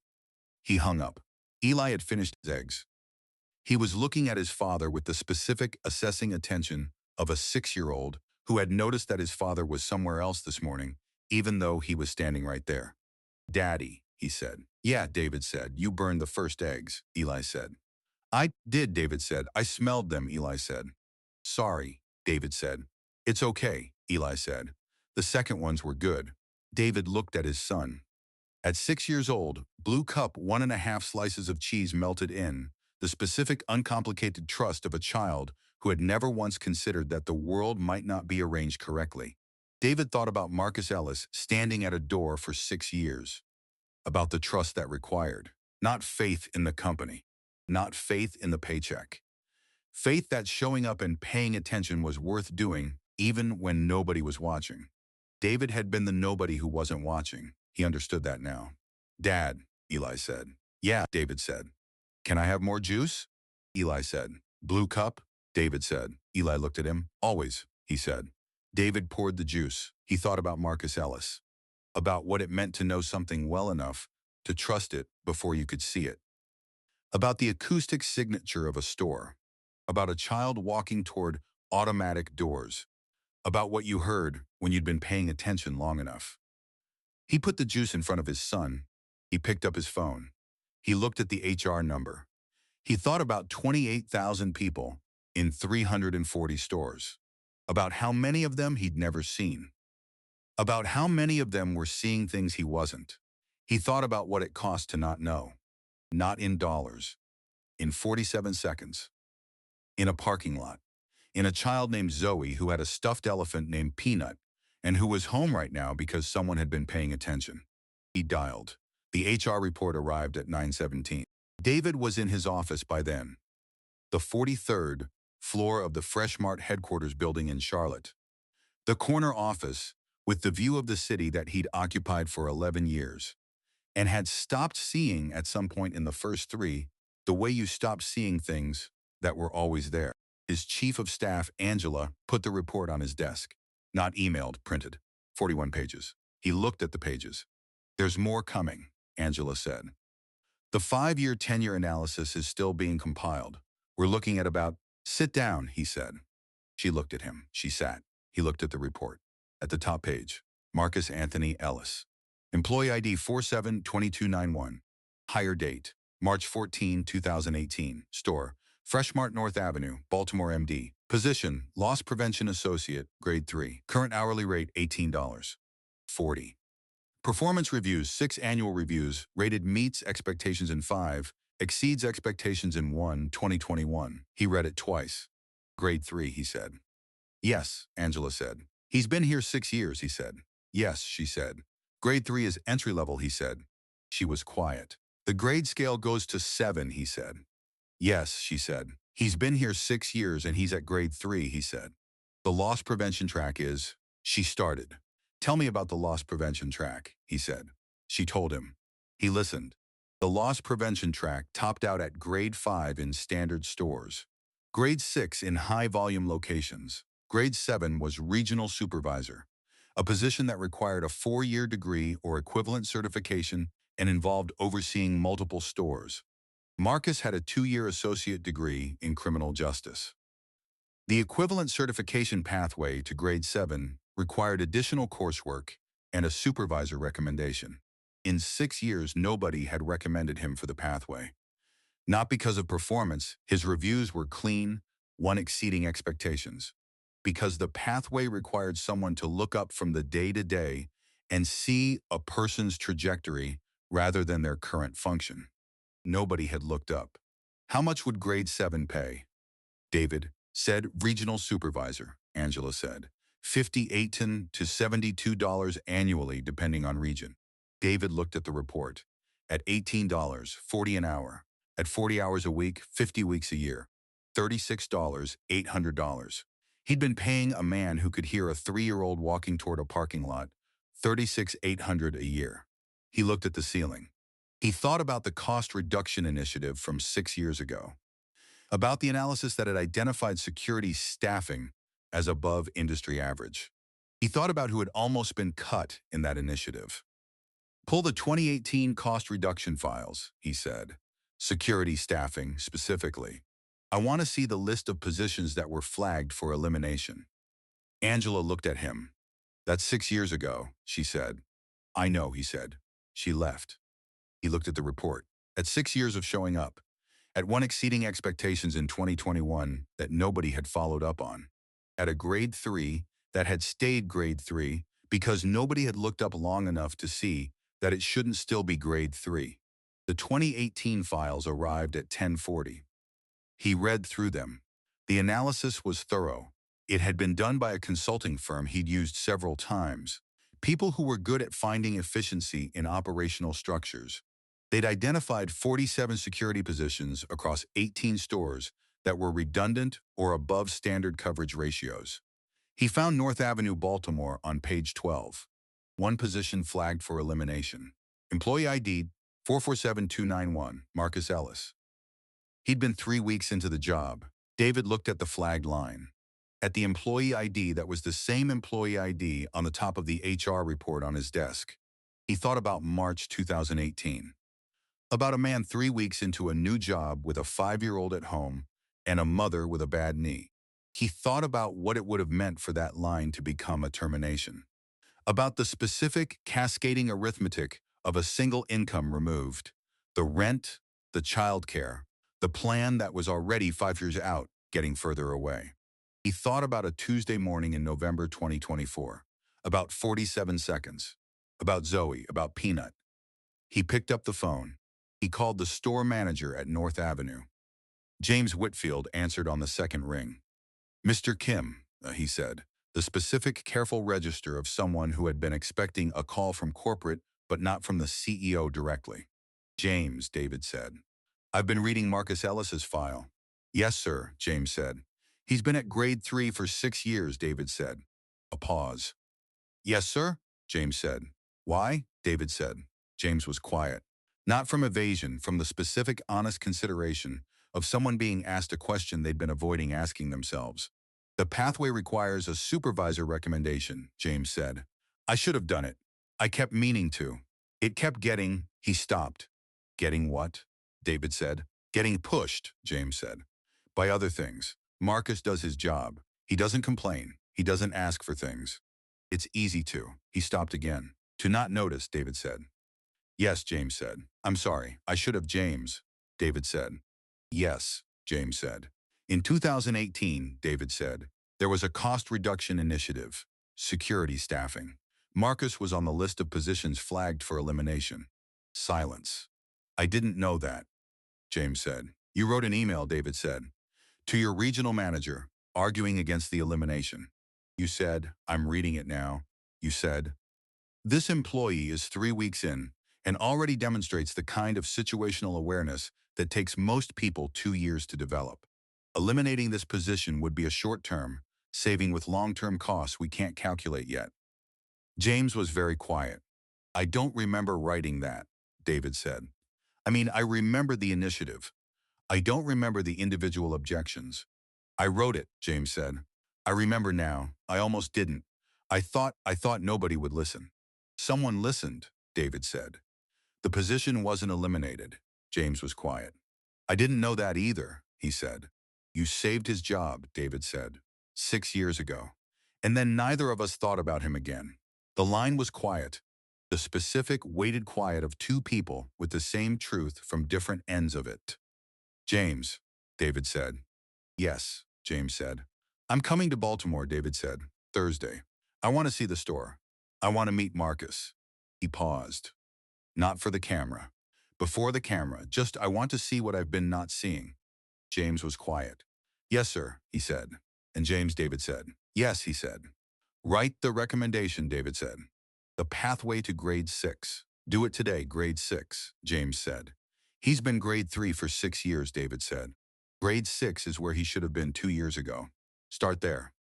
S1: He hung up. Eli had finished his eggs. He was looking at his father with the specific, assessing attention of a 6-year-old who had noticed that his father was somewhere else this morning, even though he was standing right there. Daddy, he said. Yeah, David said. You burned the first eggs, Eli said. I did, David said. I smelled them, Eli said. Sorry, David said. It's okay, Eli said. The second ones were good. David looked at his son. At 6 years old, blue cup 1.5 slices of cheese melted in, the specific uncomplicated trust of a child who had never once considered that the world might not be arranged correctly. David thought about Marcus Ellis standing at a door for 6 years, about the trust that required, not faith in the company, not faith in the paycheck. Faith that showing up and paying attention was worth doing even when nobody was watching. David had been the nobody who wasn't watching. He understood that now. Dad, Eli said. Yeah, David said. Can I have more juice? Eli said. Blue cup? David said. Eli looked at him. Always, he said. David poured the juice. He thought about Marcus Ellis, about what it meant to know something well enough to trust it before you could see it, about the acoustic signature of a store, about a child walking toward automatic doors, about what you heard when you'd been paying attention long enough. He put the juice in front of his son. He picked up his phone. He looked at the HR number. He thought about 28,000 people in 340 stores, about how many of them he'd never seen, about how many of them were seeing things he wasn't. He thought about what it cost to not know, not in dollars, in 47 seconds, in a parking lot, in a child named Zoe who had a stuffed elephant named Peanut and who was home right now because someone had been paying attention. He dialed. The HR report arrived at 9:17. David was in his office by then, the 43rd floor of the Fresh Mart headquarters building in Charlotte. The corner office with the view of the city that he'd occupied for 11 years and had stopped seeing at some point in the first three, the way you stopped seeing things that were always there. His chief of staff, Angela, put the report on his desk. Not emailed, printed. 41 pages. He looked at the pages. "There's more coming," Angela said. "The 5-year tenure analysis is still being compiled. We're looking at about—" "Sit down," he said. She looked at him. She sat. He looked at the report. At the top page, Marcus Anthony Ellis. Employee ID 472291. Hire date, March 14, 2018. Store, Fresh Mart North Avenue, Baltimore, MD. Position, Loss Prevention Associate, Grade 3. Current hourly rate, $18.40. Performance reviews, 6 annual reviews, rated meets expectations in 5, exceeds expectations in 1, 2021. He read it twice. Grade 3, he said. "Yes," Angela said. "He's been here 6 years," he said. "Yes," she said. "Grade 3 is entry level," he said. She was quiet. "The grade scale goes to 7, he said. "Yes," she said. "He's been here 6 years and he's at grade 3, he said. "The loss prevention track is—" She started. "Tell me about the loss prevention track," he said. She told him. He listened. The loss prevention track topped out at grade 5 in standard stores, grade 6 in high-volume locations. Grade 7 was regional supervisor, a position that required a 4-year degree or equivalent certification and involved overseeing multiple stores. Marcus had a 2-year associate degree in criminal justice. The equivalent certification pathway to grade 7 required additional coursework and a supervisor recommendation. In 6 years, nobody had recommended him for the pathway. Not because of performance, his reviews were clean, one exceeding expectations. Because the pathway required someone to look up from the day-to-day and see a person's trajectory rather than their current function. Nobody had looked up. "How much would grade 7 pay?" David said. "Regional supervisor," Angela said. $58 to $72 annually, depending on region. David looked at the report. At $18.40 an hour. At 40 hours a week, 50 weeks a year. $36,800. He'd been paying a man who could hear a 3-year-old walking toward a parking lot $36,800 a year. He looked at the ceiling. He thought about the cost reduction initiative from 6 years ago, about the analysis that had identified security staffing as above industry average. He thought about who had almost been cut in that initiative. "Pull the 2018 cost reduction files," he said. "Security staffing, specifically. I want to see the list of positions that were flagged for elimination." Angela looked at him. "That's 6 years ago," she said. "I know," he said. She left. He looked at the report. At 6 years of showing up. At one exceeding expectations in 2021 that nobody had followed up on. At a grade 3 that had stayed grade 3 because nobody had looked up long enough to see that it shouldn't still be grade 3. The 2018 files arrived at 10:40. He read through them. The analysis was thorough. It had been done by a consulting firm he'd used several times. People who were good at finding efficiency in operational structures. They'd identified 47 security positions across 18 stores that were redundant or above standard coverage ratios. He found North Avenue, Baltimore on page 12. One position flagged for elimination. Employee ID 447291, Marcus Ellis. He'd been 3 weeks into the job. David looked at the flagged line. At the employee ID that was the same employee ID on the top of the HR report on his desk. He thought about March 2018. About a man 3 weeks into a new job with a 5-year-old at home and a mother with a bad knee. He thought about what it would have meant for that line to become a termination. about the specific cascading arithmetic of a single income removed, the rent, the childcare, the plan that was already 5 years out, getting further away. He thought about a Tuesday morning in November 2024, about 47 seconds, about Zoe, about Peanut. He picked up the phone. He called the store manager at North Avenue. James Whitfield answered on the second ring. Mr. Kim, he said, the specific careful register of someone who had been expecting a call from corporate but not from the CEO directly. James, David said. I've been reading Marcus Ellis's file. Yes, sir, James said. He's been at grade 3 for 6 years, David said. A pause. Yes, sir, James said. Why? David said. James was quiet. Not from evasion, from the specific honest consideration of someone being asked a question they'd been avoiding asking themselves. The pathway requires a supervisor recommendation, James said. I should have done it. I kept meaning to. It kept getting, he stopped. Getting what? David said. Getting pushed, James said. By other things. Marcus does his job. He doesn't complain. He doesn't ask for things. It's easy to. He stopped again. To not notice, David said. Yes, James said. I'm sorry. I should have, James. David said. Yes, James said. In 2018, David said, there was a cost reduction initiative, security staffing. Marcus was on the list of positions flagged for elimination. Silence. I didn't know that, James said. You wrote an email, David said, to your regional manager, arguing against the elimination. You said, I'm reading it now. You said, this employee is 3 weeks in and already demonstrates the kind of situational awareness that takes most people 2 years to develop. Eliminating this position would be a short-term, saving with long-term costs we can't calculate yet. James was very quiet. I don't remember writing that, David said. I mean, I remember the initiative. I don't remember the individual objections. I wrote it, James said. I remember now. I almost didn't. I thought nobody would listen. Someone listened, David said. The position wasn't eliminated. James was quiet. I didn't know that either, he said. You saved his job, David said, 6 years ago. And then neither of us thought about him again. The line was quiet, the specific weighted quiet of two people with the same truth from different ends of it. James, David said. Yes, James said. I'm coming to Baltimore, David said, Thursday. I want to see the store. I want to meet Marcus. He paused. Not for the camera. Before the camera, just I want to see what I've been not seeing. James was quiet. Yes, sir, he said. And James, David said. Yes, he said. Write the recommendation, David said. The pathway to grade 6. Do it today, grade 6, James said. He's been grade 3 for 6 years, David said. Grade 6 is where he should have been 2 years ago. Start there.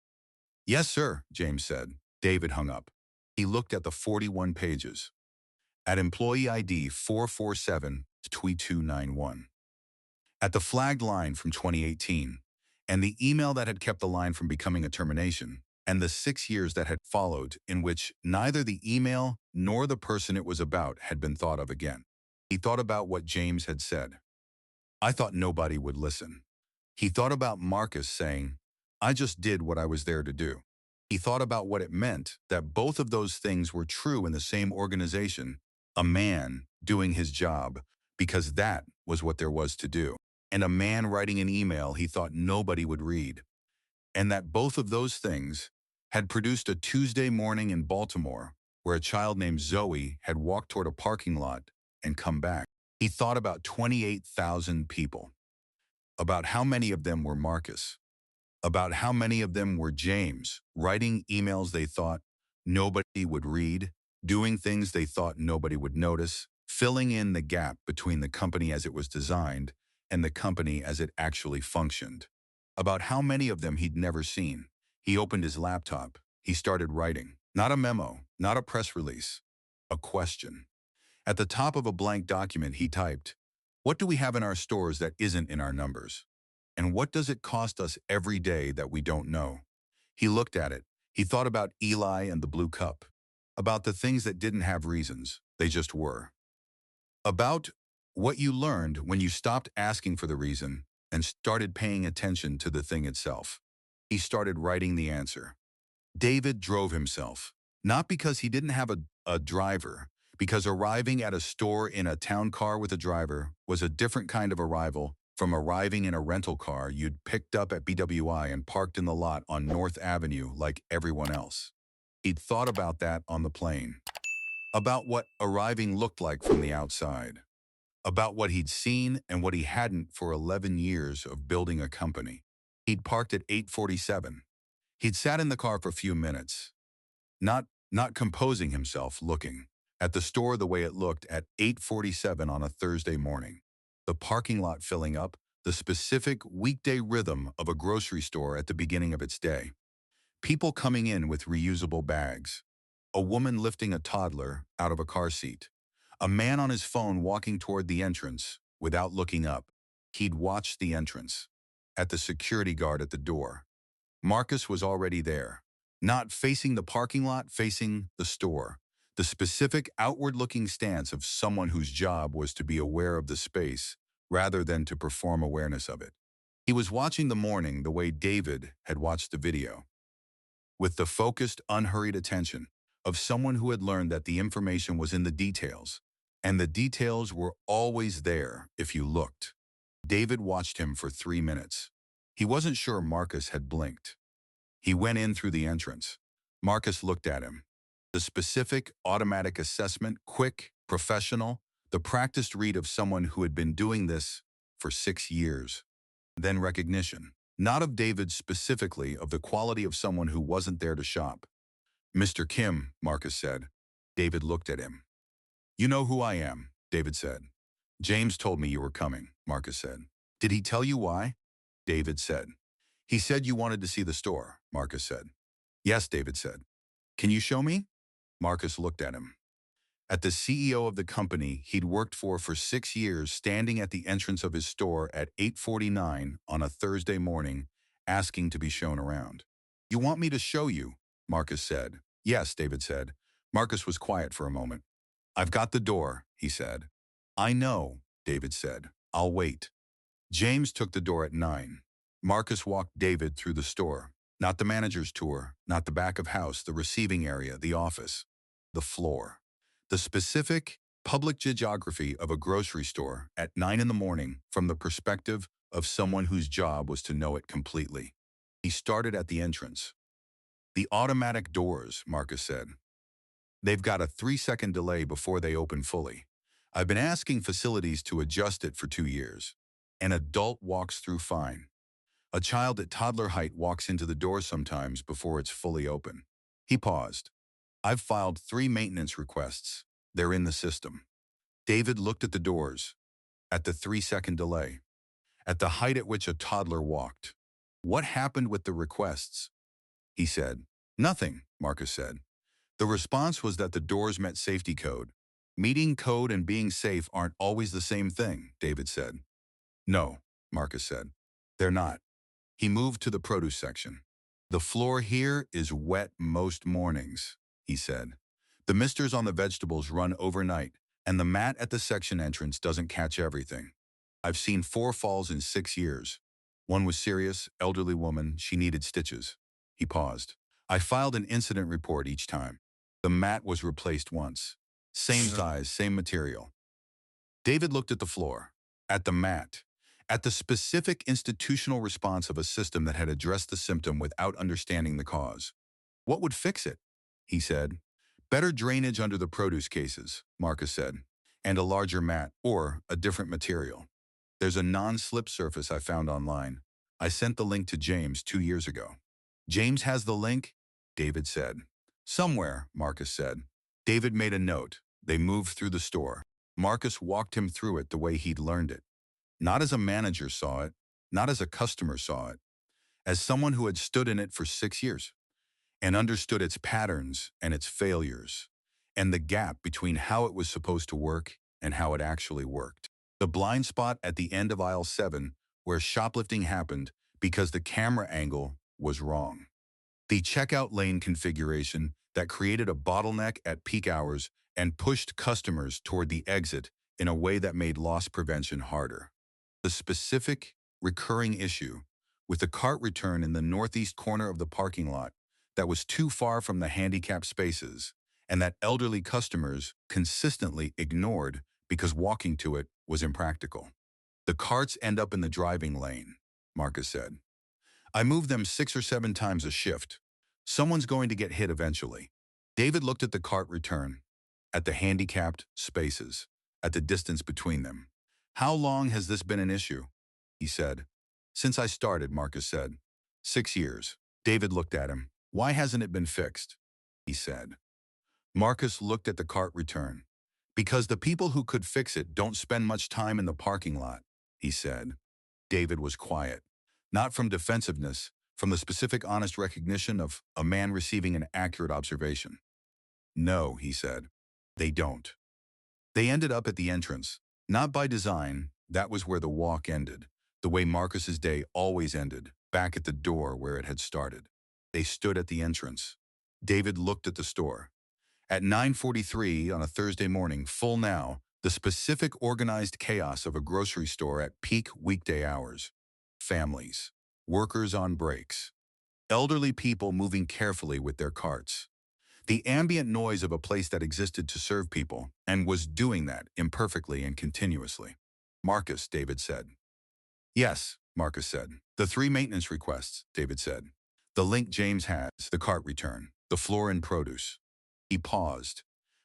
S1: Yes, sir, James said. David hung up. He looked at the 41 pages. At employee ID 447-2291. At the flagged line from 2018, and the email that had kept the line from becoming a termination, and the 6 years that had followed in which neither the email nor the person it was about had been thought of again. He thought about what James had said. I thought nobody would listen. He thought about Marcus saying, I just did what I was there to do. He thought about what it meant that both of those things were true in the same organization, a man doing his job because that was what there was to do, and a man writing an email he thought nobody would read, and that both of those things had produced a Tuesday morning in Baltimore where a child named Zoe had walked toward a parking lot and come back. He thought about 28,000 people, about how many of them were Marcus, about how many of them were James, writing emails they thought nobody would read, doing things they thought nobody would notice, filling in the gap between the company as it was designed and the company as it actually functioned. About how many of them he'd never seen. He opened his laptop. He started writing. Not a memo, not a press release. A question. At the top of a blank document he typed, what do we have in our stores that isn't in our numbers? And what does it cost us every day that we don't know? He looked at it. He thought about Eli and the blue cup. About the things that didn't have reasons. They just were. About what you learned when you stopped asking for the reason and started paying attention to the thing itself. He started writing the answer. David drove himself. Not because he didn't have a driver, because arriving at a store in a town car with a driver was a different kind of arrival from arriving in a rental car you'd picked up at BWI and parked in the lot on North Avenue like everyone else. He'd thought about that on the plane, about what arriving looked like from the outside, about what he'd seen and what he hadn't for 11 years of building a company. He'd parked at 8:47. He'd sat in the car for a few minutes, not not composing himself, looking at the store the way it looked at 8:47 on a Thursday morning. The parking lot filling up, the specific weekday rhythm of a grocery store at the beginning of its day. People coming in with reusable bags. A woman lifting a toddler out of a car seat. A man on his phone walking toward the entrance without looking up. He'd watched the entrance. At the security guard at the door. Marcus was already there. Not facing the parking lot, facing the store. The specific outward-looking stance of someone whose job was to be aware of the space rather than to perform awareness of it. He was watching the morning the way David had watched the video, with the focused, unhurried attention of someone who had learned that the information was in the details, and the details were always there if you looked. David watched him for 3 minutes. He wasn't sure Marcus had blinked. He went in through the entrance. Marcus looked at him. The specific, automatic assessment, quick, professional, the practiced read of someone who had been doing this for 6 years. Then recognition. Not of David specifically, of the quality of someone who wasn't there to shop. Mr. Kim, Marcus said. David looked at him. You know who I am, David said. James told me you were coming, Marcus said. Did he tell you why? David said. He said you wanted to see the store, Marcus said. Yes, David said. Can you show me? Marcus looked at him. At the CEO of the company he'd worked for 6 years, standing at the entrance of his store at 8:49 on a Thursday morning, asking to be shown around. You want me to show you? Marcus said. Yes, David said. Marcus was quiet for a moment. I've got the door, he said. I know, David said. I'll wait. James took the door at 9. Marcus walked David through the store. Not the manager's tour, not the back of house, the receiving area, the office, the floor. The specific public geography of a grocery store at 9 in the morning from the perspective of someone whose job was to know it completely. He started at the entrance. The automatic doors, Marcus said. They've got a 3-second delay before they open fully. I've been asking facilities to adjust it for 2 years. An adult walks through fine. A child at toddler height walks into the door sometimes before it's fully open. He paused. I've filed 3 maintenance requests. They're in the system. David looked at the doors, at the 3-second delay, at the height at which a toddler walked. What happened with the requests? He said. Nothing, Marcus said. The response was that the doors met safety code. Meeting code and being safe aren't always the same thing, David said. No, Marcus said. They're not. He moved to the produce section. The floor here is wet most mornings, he said. The misters on the vegetables run overnight, and the mat at the section entrance doesn't catch everything. I've seen 4 falls in 6 years. One was serious, elderly woman, she needed stitches. He paused. I filed an incident report each time. The mat was replaced once. Same size, same material. David looked at the floor, at the mat, at the specific institutional response of a system that had addressed the symptom without understanding the cause. What would fix it? He said. Better drainage under the produce cases, Marcus said, and a larger mat or a different material. There's a non-slip surface I found online. I sent the link to James 2 years ago. James has the link, David said. Somewhere, Marcus said. David made a note. They moved through the store. Marcus walked him through it the way he'd learned it. Not as a manager saw it, not as a customer saw it, as someone who had stood in it for 6 years and understood its patterns and its failures, and the gap between how it was supposed to work and how it actually worked. The blind spot at the end of aisle 7 where shoplifting happened because the camera angle was wrong. The checkout lane configuration that created a bottleneck at peak hours and pushed customers toward the exit in a way that made loss prevention harder. The specific, recurring issue with the cart return in the northeast corner of the parking lot that was too far from the handicapped spaces and that elderly customers consistently ignored because walking to it was impractical. The carts end up in the driving lane, Marcus said. I move them 6 or 7 times a shift. Someone's going to get hit eventually. David looked at the cart return, at the handicapped spaces, at the distance between them. How long has this been an issue? He said. Since I started, Marcus said. 6 years. David looked at him. Why hasn't it been fixed? He said. Marcus looked at the cart return. Because the people who could fix it don't spend much time in the parking lot, he said. David was quiet. Not from defensiveness, from the specific honest recognition of a man receiving an accurate observation. No, he said. They don't. They ended up at the entrance. Not by design, that was where the walk ended. The way Marcus's day always ended, back at the door where it had started. They stood at the entrance. David looked at the store. At 9:43 on a Thursday morning, full now, the specific organized chaos of a grocery store at peak weekday hours. Families, workers on breaks, elderly people moving carefully with their carts. The ambient noise of a place that existed to serve people and was doing that imperfectly and continuously. Marcus, David said. Yes, Marcus said. The 3 maintenance requests, David said. The link James has, the cart return, the floor and produce. He paused.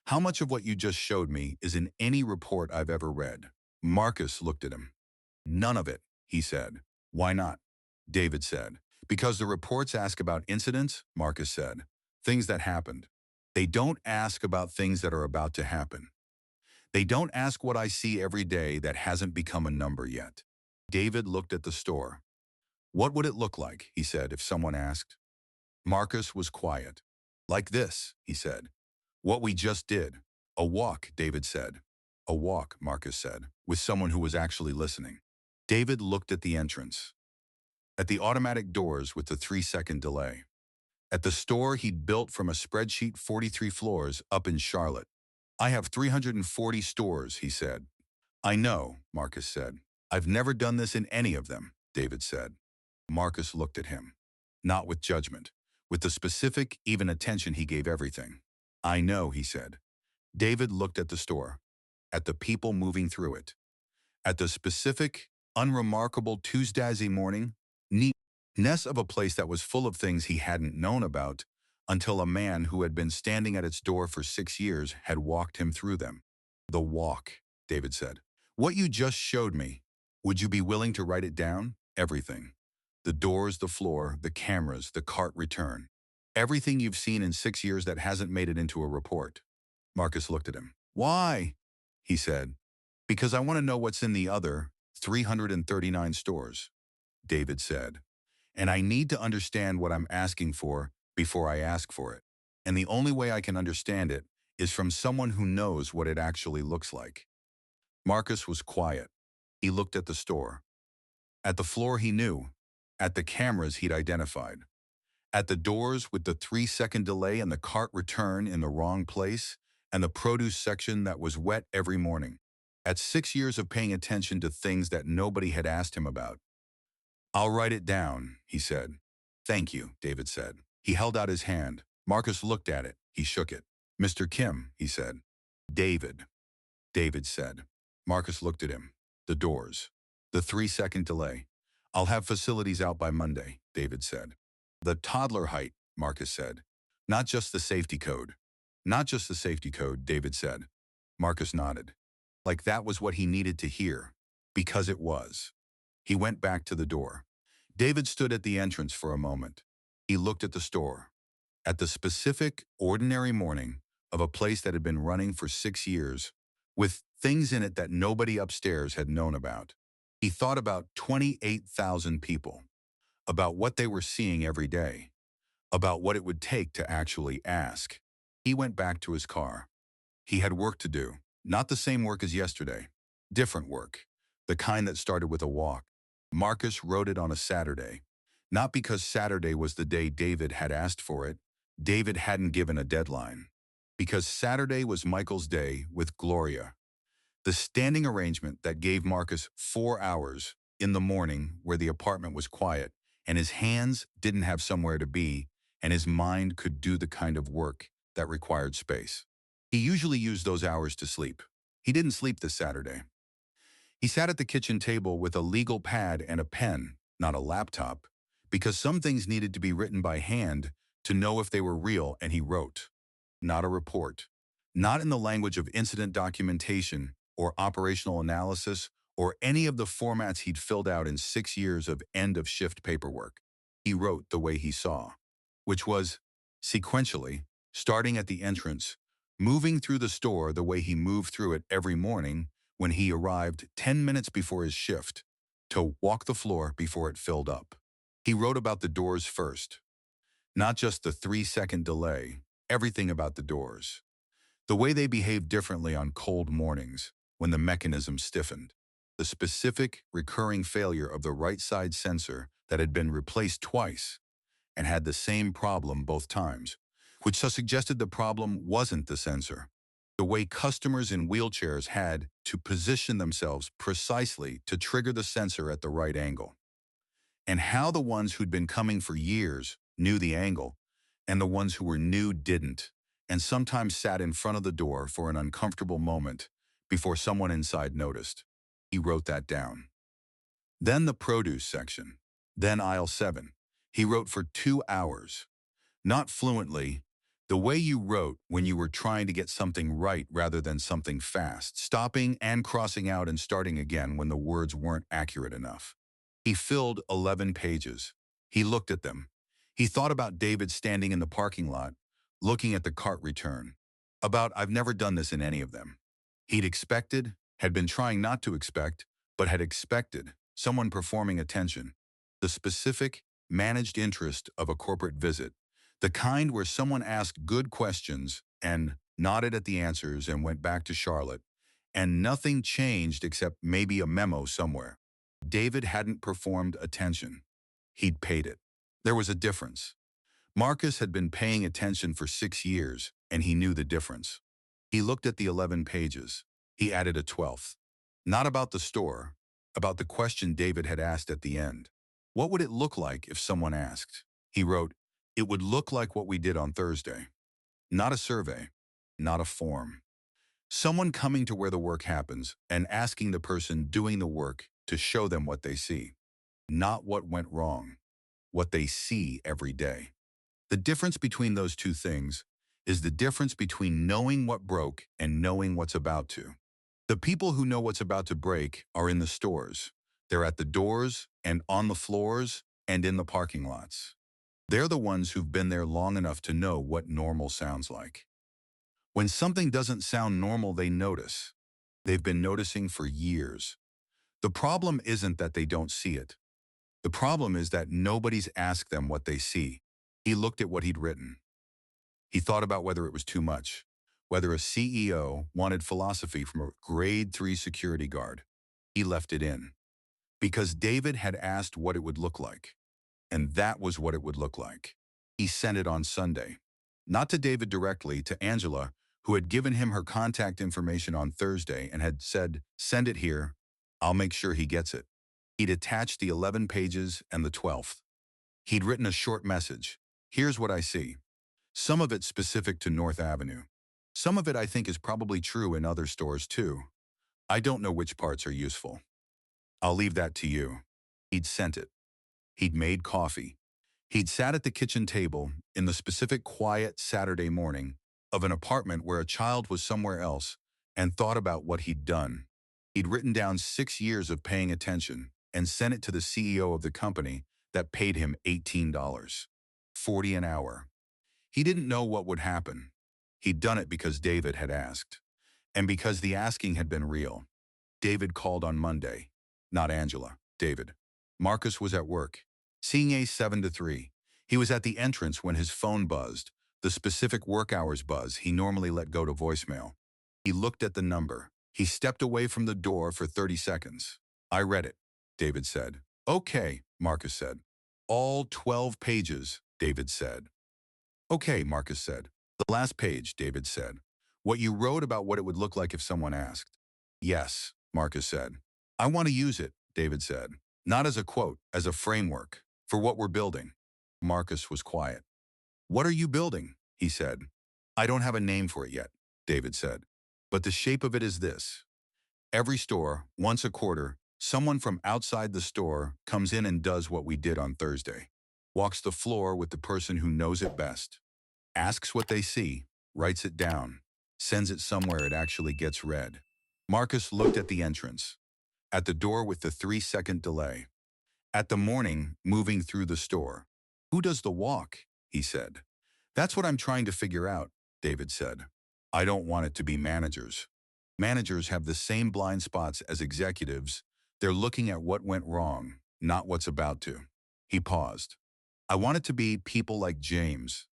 S1: How much of what you just showed me is in any report I've ever read? Marcus looked at him. None of it, he said. Why not? David said. Because the reports ask about incidents, Marcus said. Things that happened. They don't ask about things that are about to happen. They don't ask what I see every day that hasn't become a number yet. David looked at the store. What would it look like, he said, if someone asked? Marcus was quiet. Like this, he said. What we just did. A walk, David said. A walk, Marcus said, with someone who was actually listening. David looked at the entrance. At the automatic doors with the 3-second delay. At the store he'd built from a spreadsheet 43 floors up in Charlotte. I have 340 stores, he said. I know, Marcus said. I've never done this in any of them, David said. Marcus looked at him. Not with judgment, with the specific, even attention he gave everything. I know, he said. David looked at the store, at the people moving through it, at the specific, unremarkable Tuesday morning neatness of a place that was full of things he hadn't known about until a man who had been standing at its door for 6 years had walked him through them. The walk, David said. What you just showed me, would you be willing to write it down? Everything. The doors, the floor, the cameras, the cart return. Everything you've seen in 6 years that hasn't made it into a report. Marcus looked at him. Why? He said. Because I want to know what's in the other 339 stores, David said. And I need to understand what I'm asking for before I ask for it. And the only way I can understand it is from someone who knows what it actually looks like. Marcus was quiet. He looked at the store. At the floor he knew. At the cameras he'd identified. At the doors with the 3-second delay and the cart return in the wrong place, and the produce section that was wet every morning. At 6 years of paying attention to things that nobody had asked him about. I'll write it down, he said. Thank you, David said. He held out his hand. Marcus looked at it. He shook it. Mr. Kim, he said. David, David said. Marcus looked at him. The doors. The 3-second delay. I'll have facilities out by Monday, David said. The toddler height, Marcus said. Not just the safety code. Not just the safety code, David said. Marcus nodded. Like that was what he needed to hear. Because it was. He went back to the door. David stood at the entrance for a moment. He looked at the store. At the specific, ordinary morning of a place that had been running for 6 years, with things in it that nobody upstairs had known about. He thought about 28,000 people, about what they were seeing every day, about what it would take to actually ask. He went back to his car. He had work to do, not the same work as yesterday, different work, the kind that started with a walk. Marcus wrote it on a Saturday, not because Saturday was the day David had asked for it. David hadn't given a deadline. Because Saturday was Michael's day with Gloria. The standing arrangement that gave Marcus 4 hours in the morning where the apartment was quiet and his hands didn't have somewhere to be and his mind could do the kind of work that required space. He usually used those hours to sleep. He didn't sleep this Saturday. He sat at the kitchen table with a legal pad and a pen, not a laptop, because some things needed to be written by hand to know if they were real, and he wrote. Not a report. Not in the language of incident documentation or operational analysis or any of the formats he'd filled out in 6 years of end-of-shift paperwork. He wrote the way he saw, which was, sequentially, starting at the entrance, moving through the store the way he moved through it every morning when he arrived 10 minutes before his shift, to walk the floor before it filled up. He wrote about the doors first, not just the 3-second delay, everything about the doors. The way they behaved differently on cold mornings when the mechanism stiffened. The specific, recurring failure of the right side sensor that had been replaced twice and had the same problem both times, which suggested the problem wasn't the sensor. The way customers in wheelchairs had to position themselves precisely to trigger the sensor at the right angle. And how the ones who'd been coming for years knew the angle, and the ones who were new didn't, and sometimes sat in front of the door for an uncomfortable moment before someone inside noticed. He wrote that down. Then the produce section. Then aisle 7. He wrote for 2 hours. Not fluently, the way you wrote when you were trying to get something right rather than something fast, stopping and crossing out and starting again when the words weren't accurate enough. He filled 11 pages. He looked at them. He thought about David standing in the parking lot, looking at the cart return. About, I've never done this in any of them. He'd expected, had been trying not to expect, but had expected, someone performing attention. The specific, managed interest of a corporate visit. The kind where someone asked good questions and nodded at the answers and went back to Charlotte, and nothing changed except maybe a memo somewhere. David hadn't performed attention. He'd paid it. There was a difference. Marcus had been paying attention for 6 years, and he knew the difference. He looked at the 11 pages. He added a 12th. Not about the store, about the question David had asked at the end. What would it look like if someone asked? He wrote, it would look like what we did on Thursday. Not a survey, not a form. Someone coming to where the work happens and asking the person doing the work to show them what they see. Not what went wrong, what they see every day. The difference between those two things is the difference between knowing what broke and knowing what's about to. The people who know what's about to break are in the stores. They're at the doors and on the floors and in the parking lots. They're the ones who've been there long enough to know what normal sounds like. When something doesn't sound normal, they notice. They've been noticing for years. The problem isn't that they don't see it. The problem is that nobody's asked them what they see. He looked at what he'd written. He thought about whether it was too much, whether a CEO wanted philosophy from a grade 3 security guard. He left it in. Because David had asked what it would look like. And that was what it would look like. He sent it on Sunday. Not to David directly, to Angela, who had given him her contact information on Thursday and had said, send it here, I'll make sure he gets it. He'd attached the 11 pages and the 12th. He'd written a short message. Here's what I see. Some of it specific to North Avenue. Some of it I think is probably true in other stores too. I don't know which parts are useful. I'll leave that to you. He'd sent it. He'd made coffee. He'd sat at the kitchen table in the specific quiet Saturday morning of an apartment where a child was somewhere else and thought about what he'd done. He'd written down 6 years of paying attention and sent it to the CEO of the company that paid him $18, $40 an hour. He didn't know what would happen. He'd done it because David had asked, and because the asking had been real. David called on Monday. Not Angela, David. Marcus was at work, seeing a 7 to 3. He was at the entrance when his phone buzzed, the specific work hours buzz he normally let go to voicemail. He looked at the number. He stepped away from the door for 30 seconds. I read it, David said. Okay, Marcus said. All 12 pages, David said. Okay, Marcus said. The last page, David said. What you wrote about what it would look like if someone asked. Yes, Marcus said. I want to use it, David said. Not as a quote, as a framework, for what we're building. Marcus was quiet. "What are you building?" he said. "I don't have a name for it yet," David said. "But the shape of it is this. Every store, once a quarter, someone from outside the store comes in and does what we did on Thursday. Walks the floor with the person who knows it best. Asks what they see, writes it down, sends it somewhere it actually gets read." Marcus looked at the entrance, at the door with the 3-second delay, at the morning moving through the store. "Who does the walk?" he said. "That's what I'm trying to figure out," David said. "I don't want it to be managers. Managers have the same blind spots as executives. They're looking at what went wrong, not what's about to." He paused. "I want it to be people like James,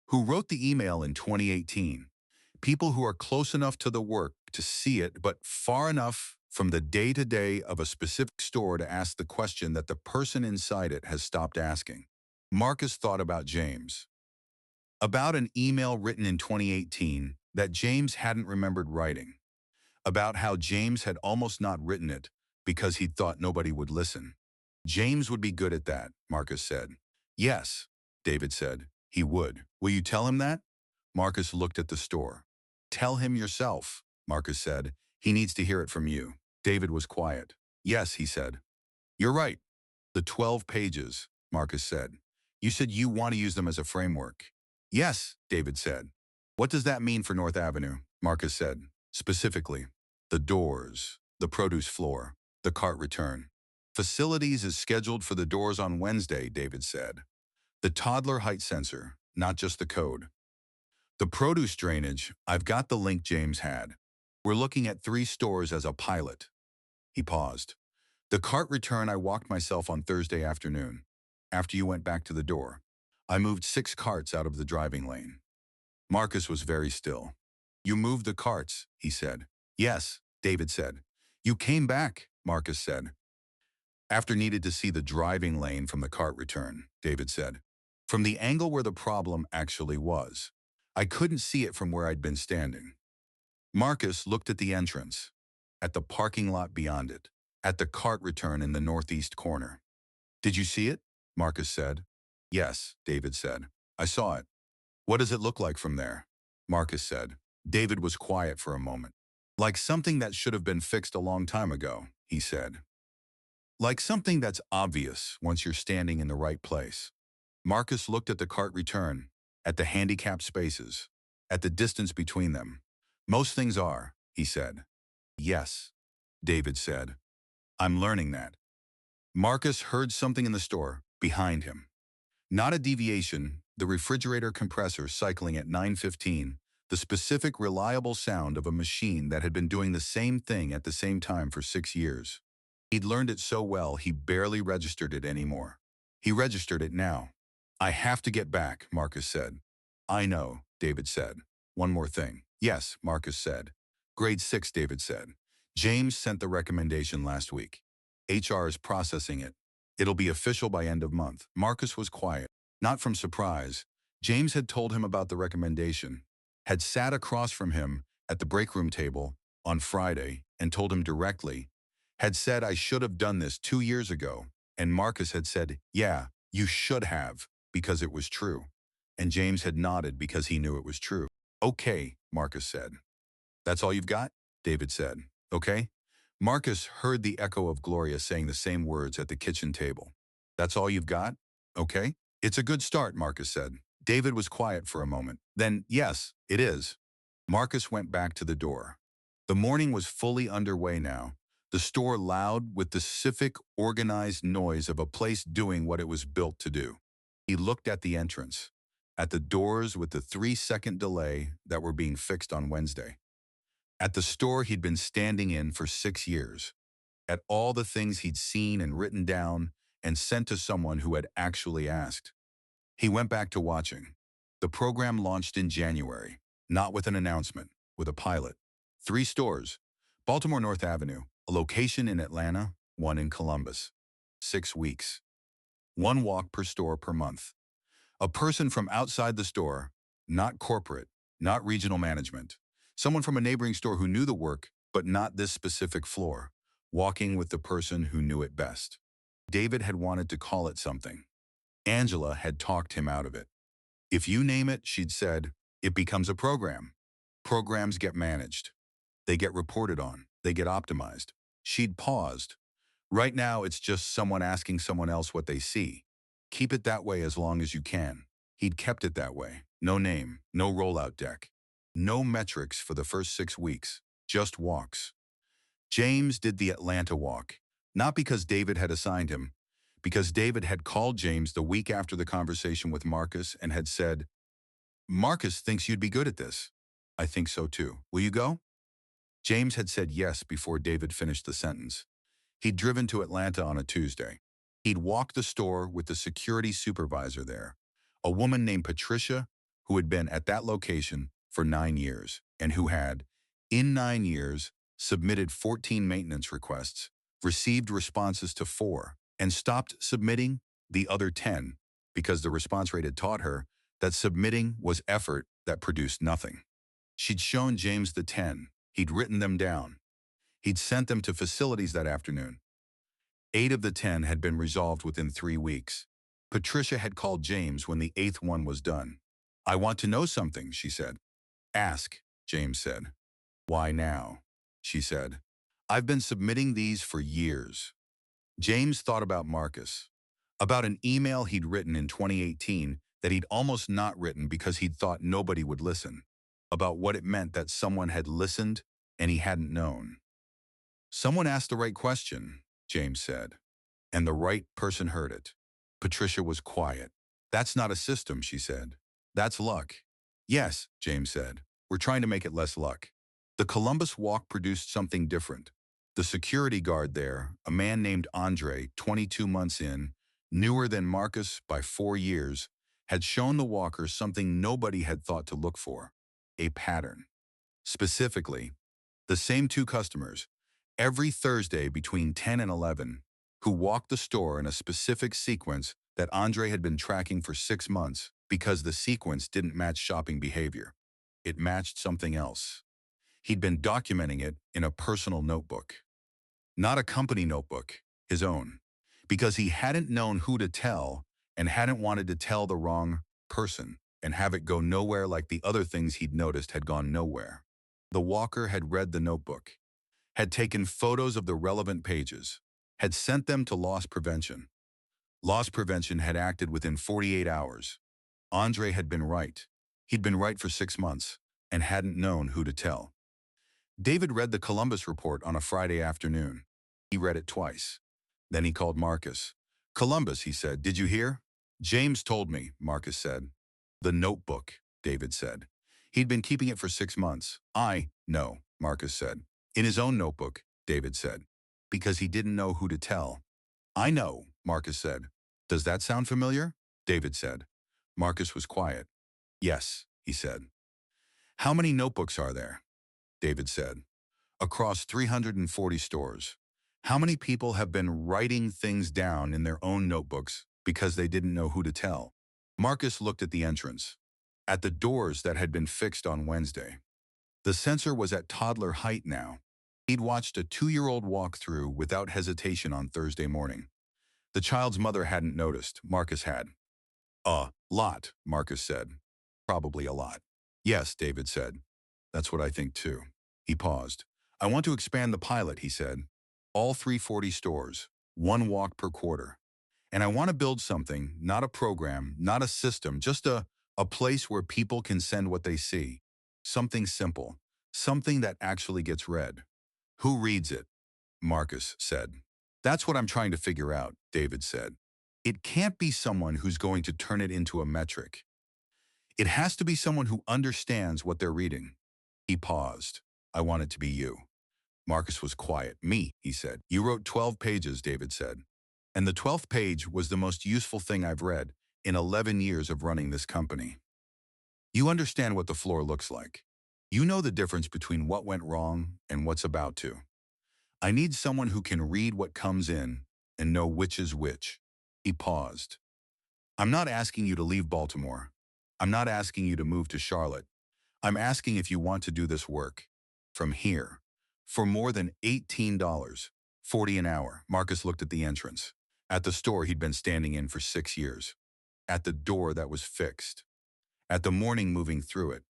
S1: who wrote the email in 2018. People who are close enough to the work to see it, but far enough from the day-to-day of a specific store to ask the question that the person inside it has stopped asking." Marcus thought about James. About an email written in 2018 that James hadn't remembered writing. About how James had almost not written it because he'd thought nobody would listen. "James would be good at that," Marcus said. "Yes," David said, "he would. Will you tell him that?" Marcus looked at the store. "Tell him yourself," Marcus said. "He needs to hear it from you." David was quiet. "Yes," he said. "You're right. The 12 pages," Marcus said. "You said you want to use them as a framework." "Yes," David said. "What does that mean for North Avenue?" Marcus said. "Specifically, the doors, the produce floor, the cart return." "Facilities is scheduled for the doors on Wednesday," David said. "The toddler height sensor, not just the code. The produce drainage, I've got the link James had. We're looking at 3 stores as a pilot." He paused. "The cart return, I walked myself on Thursday afternoon. After you went back to the door, I moved 6 carts out of the driving lane." Marcus was very still. "You moved the carts," he said. "Yes," David said. "You came back," Marcus said. "After needed to see the driving lane from the cart return," David said. "From the angle where the problem actually was. I couldn't see it from where I'd been standing." Marcus looked at the entrance, at the parking lot beyond it, at the cart return in the northeast corner. "Did you see it?" Marcus said. "Yes," David said. "I saw it." "What does it look like from there?" Marcus said. David was quiet for a moment. "Like something that should have been fixed a long time ago," he said. "Like something that's obvious once you're standing in the right place." Marcus looked at the cart return, at the handicapped spaces, at the distance between them. "Most things are," he said. "Yes," David said. "I'm learning that." Marcus heard something in the store, behind him. Not a deviation, the refrigerator compressor cycling at 9:15, the specific reliable sound of a machine that had been doing the same thing at the same time for 6 years. He'd learned it so well he barely registered it anymore. He registered it now. "I have to get back," Marcus said. "I know," David said. "One more thing." "Yes," Marcus said. "Grade 6, David said. "James sent the recommendation last week. HR is processing it. It'll be official by end of month." Marcus was quiet, not from surprise. James had told him about the recommendation, had sat across from him at the break room table on Friday and told him directly, had said, "I should have done this 2 years ago." And Marcus had said, "Yeah, you should have," because it was true. And James had nodded because he knew it was true. "Okay," Marcus said. "That's all you've got?" David said. "Okay?" Marcus heard the echo of Gloria saying the same words at the kitchen table. "That's all you've got? Okay?" "It's a good start," Marcus said. David was quiet for a moment. Then, "Yes, it is." Marcus went back to the door. The morning was fully underway now, the store loud with the specific, organized noise of a place doing what it was built to do. He looked at the entrance, at the doors with the 3-second delay that were being fixed on Wednesday, at the store he'd been standing in for 6 years, at all the things he'd seen and written down and sent to someone who had actually asked. He went back to watching. The program launched in January, not with an announcement, with a pilot. 3 stores, Baltimore North Avenue, a location in Atlanta, 1 in Columbus. 6 weeks. 1 walk per store per month. A person from outside the store, not corporate, not regional management. Someone from a neighboring store who knew the work, but not this specific floor, walking with the person who knew it best. David had wanted to call it something. Angela had talked him out of it. If you name it, she'd said, it becomes a program. Programs get managed. They get reported on. They get optimized. She'd paused. Right now, it's just someone asking someone else what they see. Keep it that way as long as you can. He'd kept it that way. No name, no rollout deck. No metrics for the first 6 weeks. Just walks. James did the Atlanta walk. Not because David had assigned him, because David had called James the week after the conversation with Marcus and had said, Marcus thinks you'd be good at this. I think so too. Will you go? James had said yes before David finished the sentence. He'd driven to Atlanta on a Tuesday. He'd walked the store with the security supervisor there, a woman named Patricia who had been at that location for 9 years and who had, in 9 years, submitted 14 maintenance requests, received responses to 4, and stopped submitting the other 10 because the response rate had taught her that submitting was effort that produced nothing. She'd shown James the 10. He'd written them down. He'd sent them to facilities that afternoon. 8 of the 10 had been resolved within 3 weeks. Patricia had called James when the 8th one was done. I want to know something, she said. Ask, James said. Why now? She said. I've been submitting these for years. James thought about Marcus, about an email he'd written in 2018 that he'd almost not written because he'd thought nobody would listen, about what it meant that someone had listened and he hadn't known. Someone asked the right question, James said, and the right person heard it. Patricia was quiet. That's not a system, she said. That's luck. Yes, James said. We're trying to make it less luck. The Columbus walk produced something different. The security guard there, a man named Andre, 22 months in, newer than Marcus by 4 years, had shown the walkers something nobody had thought to look for, a pattern. Specifically, the same 2 customers, every Thursday between 10 and 11, who walked the store in a specific sequence that Andre had been tracking for 6 months because the sequence didn't match shopping behavior. It matched something else. He'd been documenting it in a personal notebook. Not a company notebook, his own, because he hadn't known who to tell and hadn't wanted to tell the wrong person and have it go nowhere like the other things he'd noticed had gone nowhere. The walker had read the notebook, had taken photos of the relevant pages, had sent them to loss prevention. Loss prevention had acted within 48 hours. Andre had been right. He'd been right for 6 months and hadn't known who to tell. David read the Columbus report on a Friday afternoon. He read it twice. Then he called Marcus. Columbus, he said, did you hear? James told me, Marcus said. The notebook, David said. He'd been keeping it for 6 months. I know, Marcus said. In his own notebook, David said. Because he didn't know who to tell. I know, Marcus said. Does that sound familiar? David said. Marcus was quiet. Yes, he said. How many notebooks are there? David said. Across 340 stores. How many people have been writing things down in their own notebooks because they didn't know who to tell? Marcus looked at the entrance, at the doors that had been fixed on Wednesday. The sensor was at toddler height now. He'd watched a 2-year-old walk through without hesitation on Thursday morning. The child's mother hadn't noticed. Marcus had. A lot, Marcus said. Probably a lot. Yes, David said. That's what I think too. He paused. I want to expand the pilot, he said. All 340 stores, 1 walk per quarter. And I want to build something, not a program, not a system, just a place where people can send what they see. Something simple. Something that actually gets read. Who reads it? Marcus said. That's what I'm trying to figure out, David said. It can't be someone who's going to turn it into a metric. It has to be someone who understands what they're reading. He paused. I want it to be you. Marcus was quiet. Me, he said. You wrote 12 pages, David said. And the 12th page was the most useful thing I've read in 11 years of running this company. You understand what the floor looks like. You know the difference between what went wrong and what's about to. I need someone who can read what comes in and know which is which. He paused. I'm not asking you to leave Baltimore. I'm not asking you to move to Charlotte. I'm asking if you want to do this work. From here. For more than $18.40 an hour. Marcus looked at the entrance. At the store he'd been standing in for 6 years. At the door that was fixed. at the morning moving through it.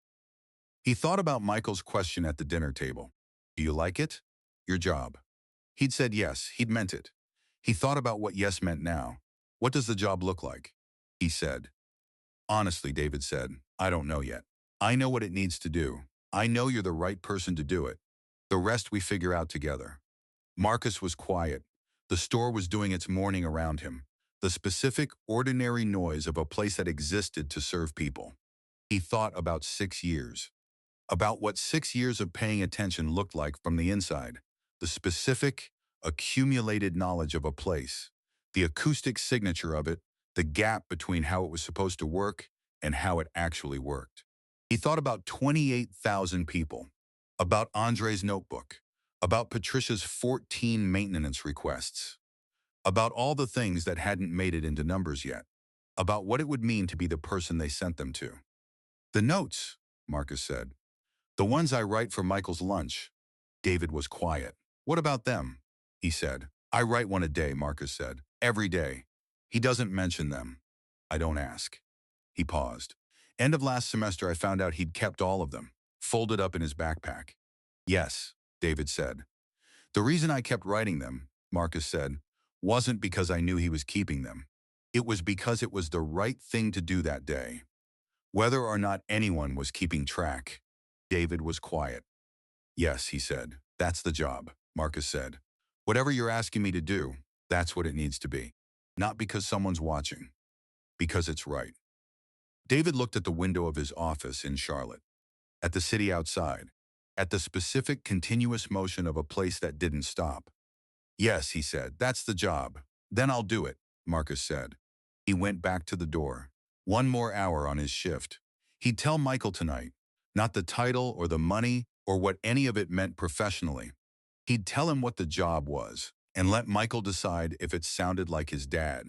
S1: He thought about Michael's question at the dinner table. Do you like it? Your job. He'd said yes, he'd meant it. He thought about what yes meant now. What does the job look like? He said. Honestly, David said, I don't know yet. I know what it needs to do. I know you're the right person to do it. The rest we figure out together. Marcus was quiet. The store was doing its morning around him. The specific, ordinary noise of a place that existed to serve people. He thought about 6 years. About what 6 years of paying attention looked like from the inside. The specific, accumulated knowledge of a place. The acoustic signature of it. The gap between how it was supposed to work and how it actually worked. He thought about 28,000 people. About Andre's notebook. About Patricia's 14 maintenance requests. About all the things that hadn't made it into numbers yet. About what it would mean to be the person they sent them to. The notes, Marcus said. The ones I write for Michael's lunch. David was quiet. What about them? He said. I write one a day, Marcus said. Every day. He doesn't mention them. I don't ask. He paused. End of last semester I found out he'd kept all of them, folded up in his backpack. Yes, David said. The reason I kept writing them, Marcus said, wasn't because I knew he was keeping them. It was because it was the right thing to do that day. Whether or not anyone was keeping track. David was quiet. Yes, he said. That's the job, Marcus said. Whatever you're asking me to do, that's what it needs to be. Not because someone's watching. Because it's right. David looked at the window of his office in Charlotte. At the city outside. At the specific continuous motion of a place that didn't stop. Yes, he said, that's the job. Then I'll do it, Marcus said. He went back to the door. 1 more hour on his shift. He'd tell Michael tonight, not the title or the money or what any of it meant professionally. He'd tell him what the job was and let Michael decide if it sounded like his dad.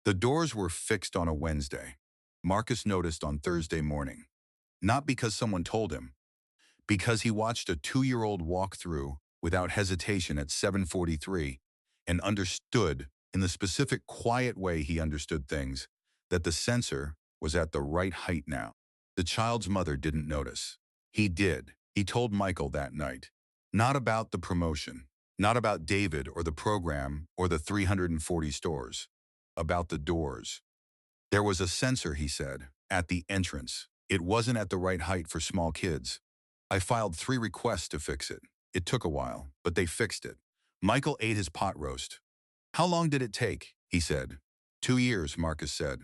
S1: The doors were fixed on a Wednesday. Marcus noticed on Thursday morning. Not because someone told him, because he watched a 2-year-old walk through without hesitation at 7:43 and understood, in the specific quiet way he understood things, that the sensor was at the right height now. The child's mother didn't notice. He did. He told Michael that night. Not about the promotion. Not about David or the program or the 340 stores. About the doors. There was a sensor, he said, at the entrance. It wasn't at the right height for small kids. I filed 3 requests to fix it. It took a while, but they fixed it. Michael ate his pot roast. How long did it take? He said. 2 years, Marcus said.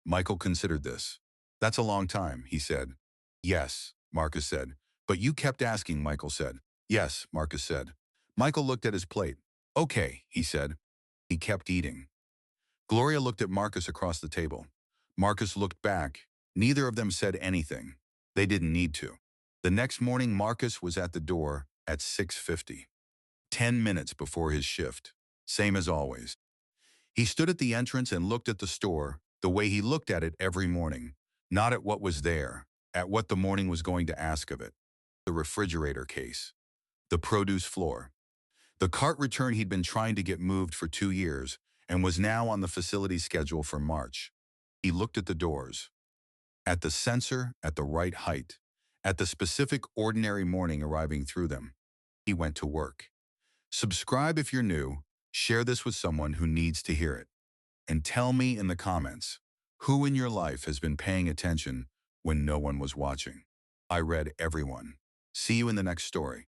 S1: Michael considered this. That's a long time, he said. Yes, Marcus said. But you kept asking, Michael said. Yes, Marcus said. Michael looked at his plate. Okay, he said. He kept eating. Gloria looked at Marcus across the table. Marcus looked back. Neither of them said anything. They didn't need to. The next morning, Marcus was at the door at 6:50. 10 minutes before his shift. Same as always. He stood at the entrance and looked at the store the way he looked at it every morning. Not at what was there, at what the morning was going to ask of it. The refrigerator case. The produce floor. The cart return he'd been trying to get moved for 2 years and was now on the facility schedule for March. He looked at the doors. At the sensor at the right height. At the specific ordinary morning arriving through them. He went to work. Subscribe if you're new. Share this with someone who needs to hear it. And tell me in the comments, who in your life has been paying attention when no one was watching? I read everyone. See you in the next story.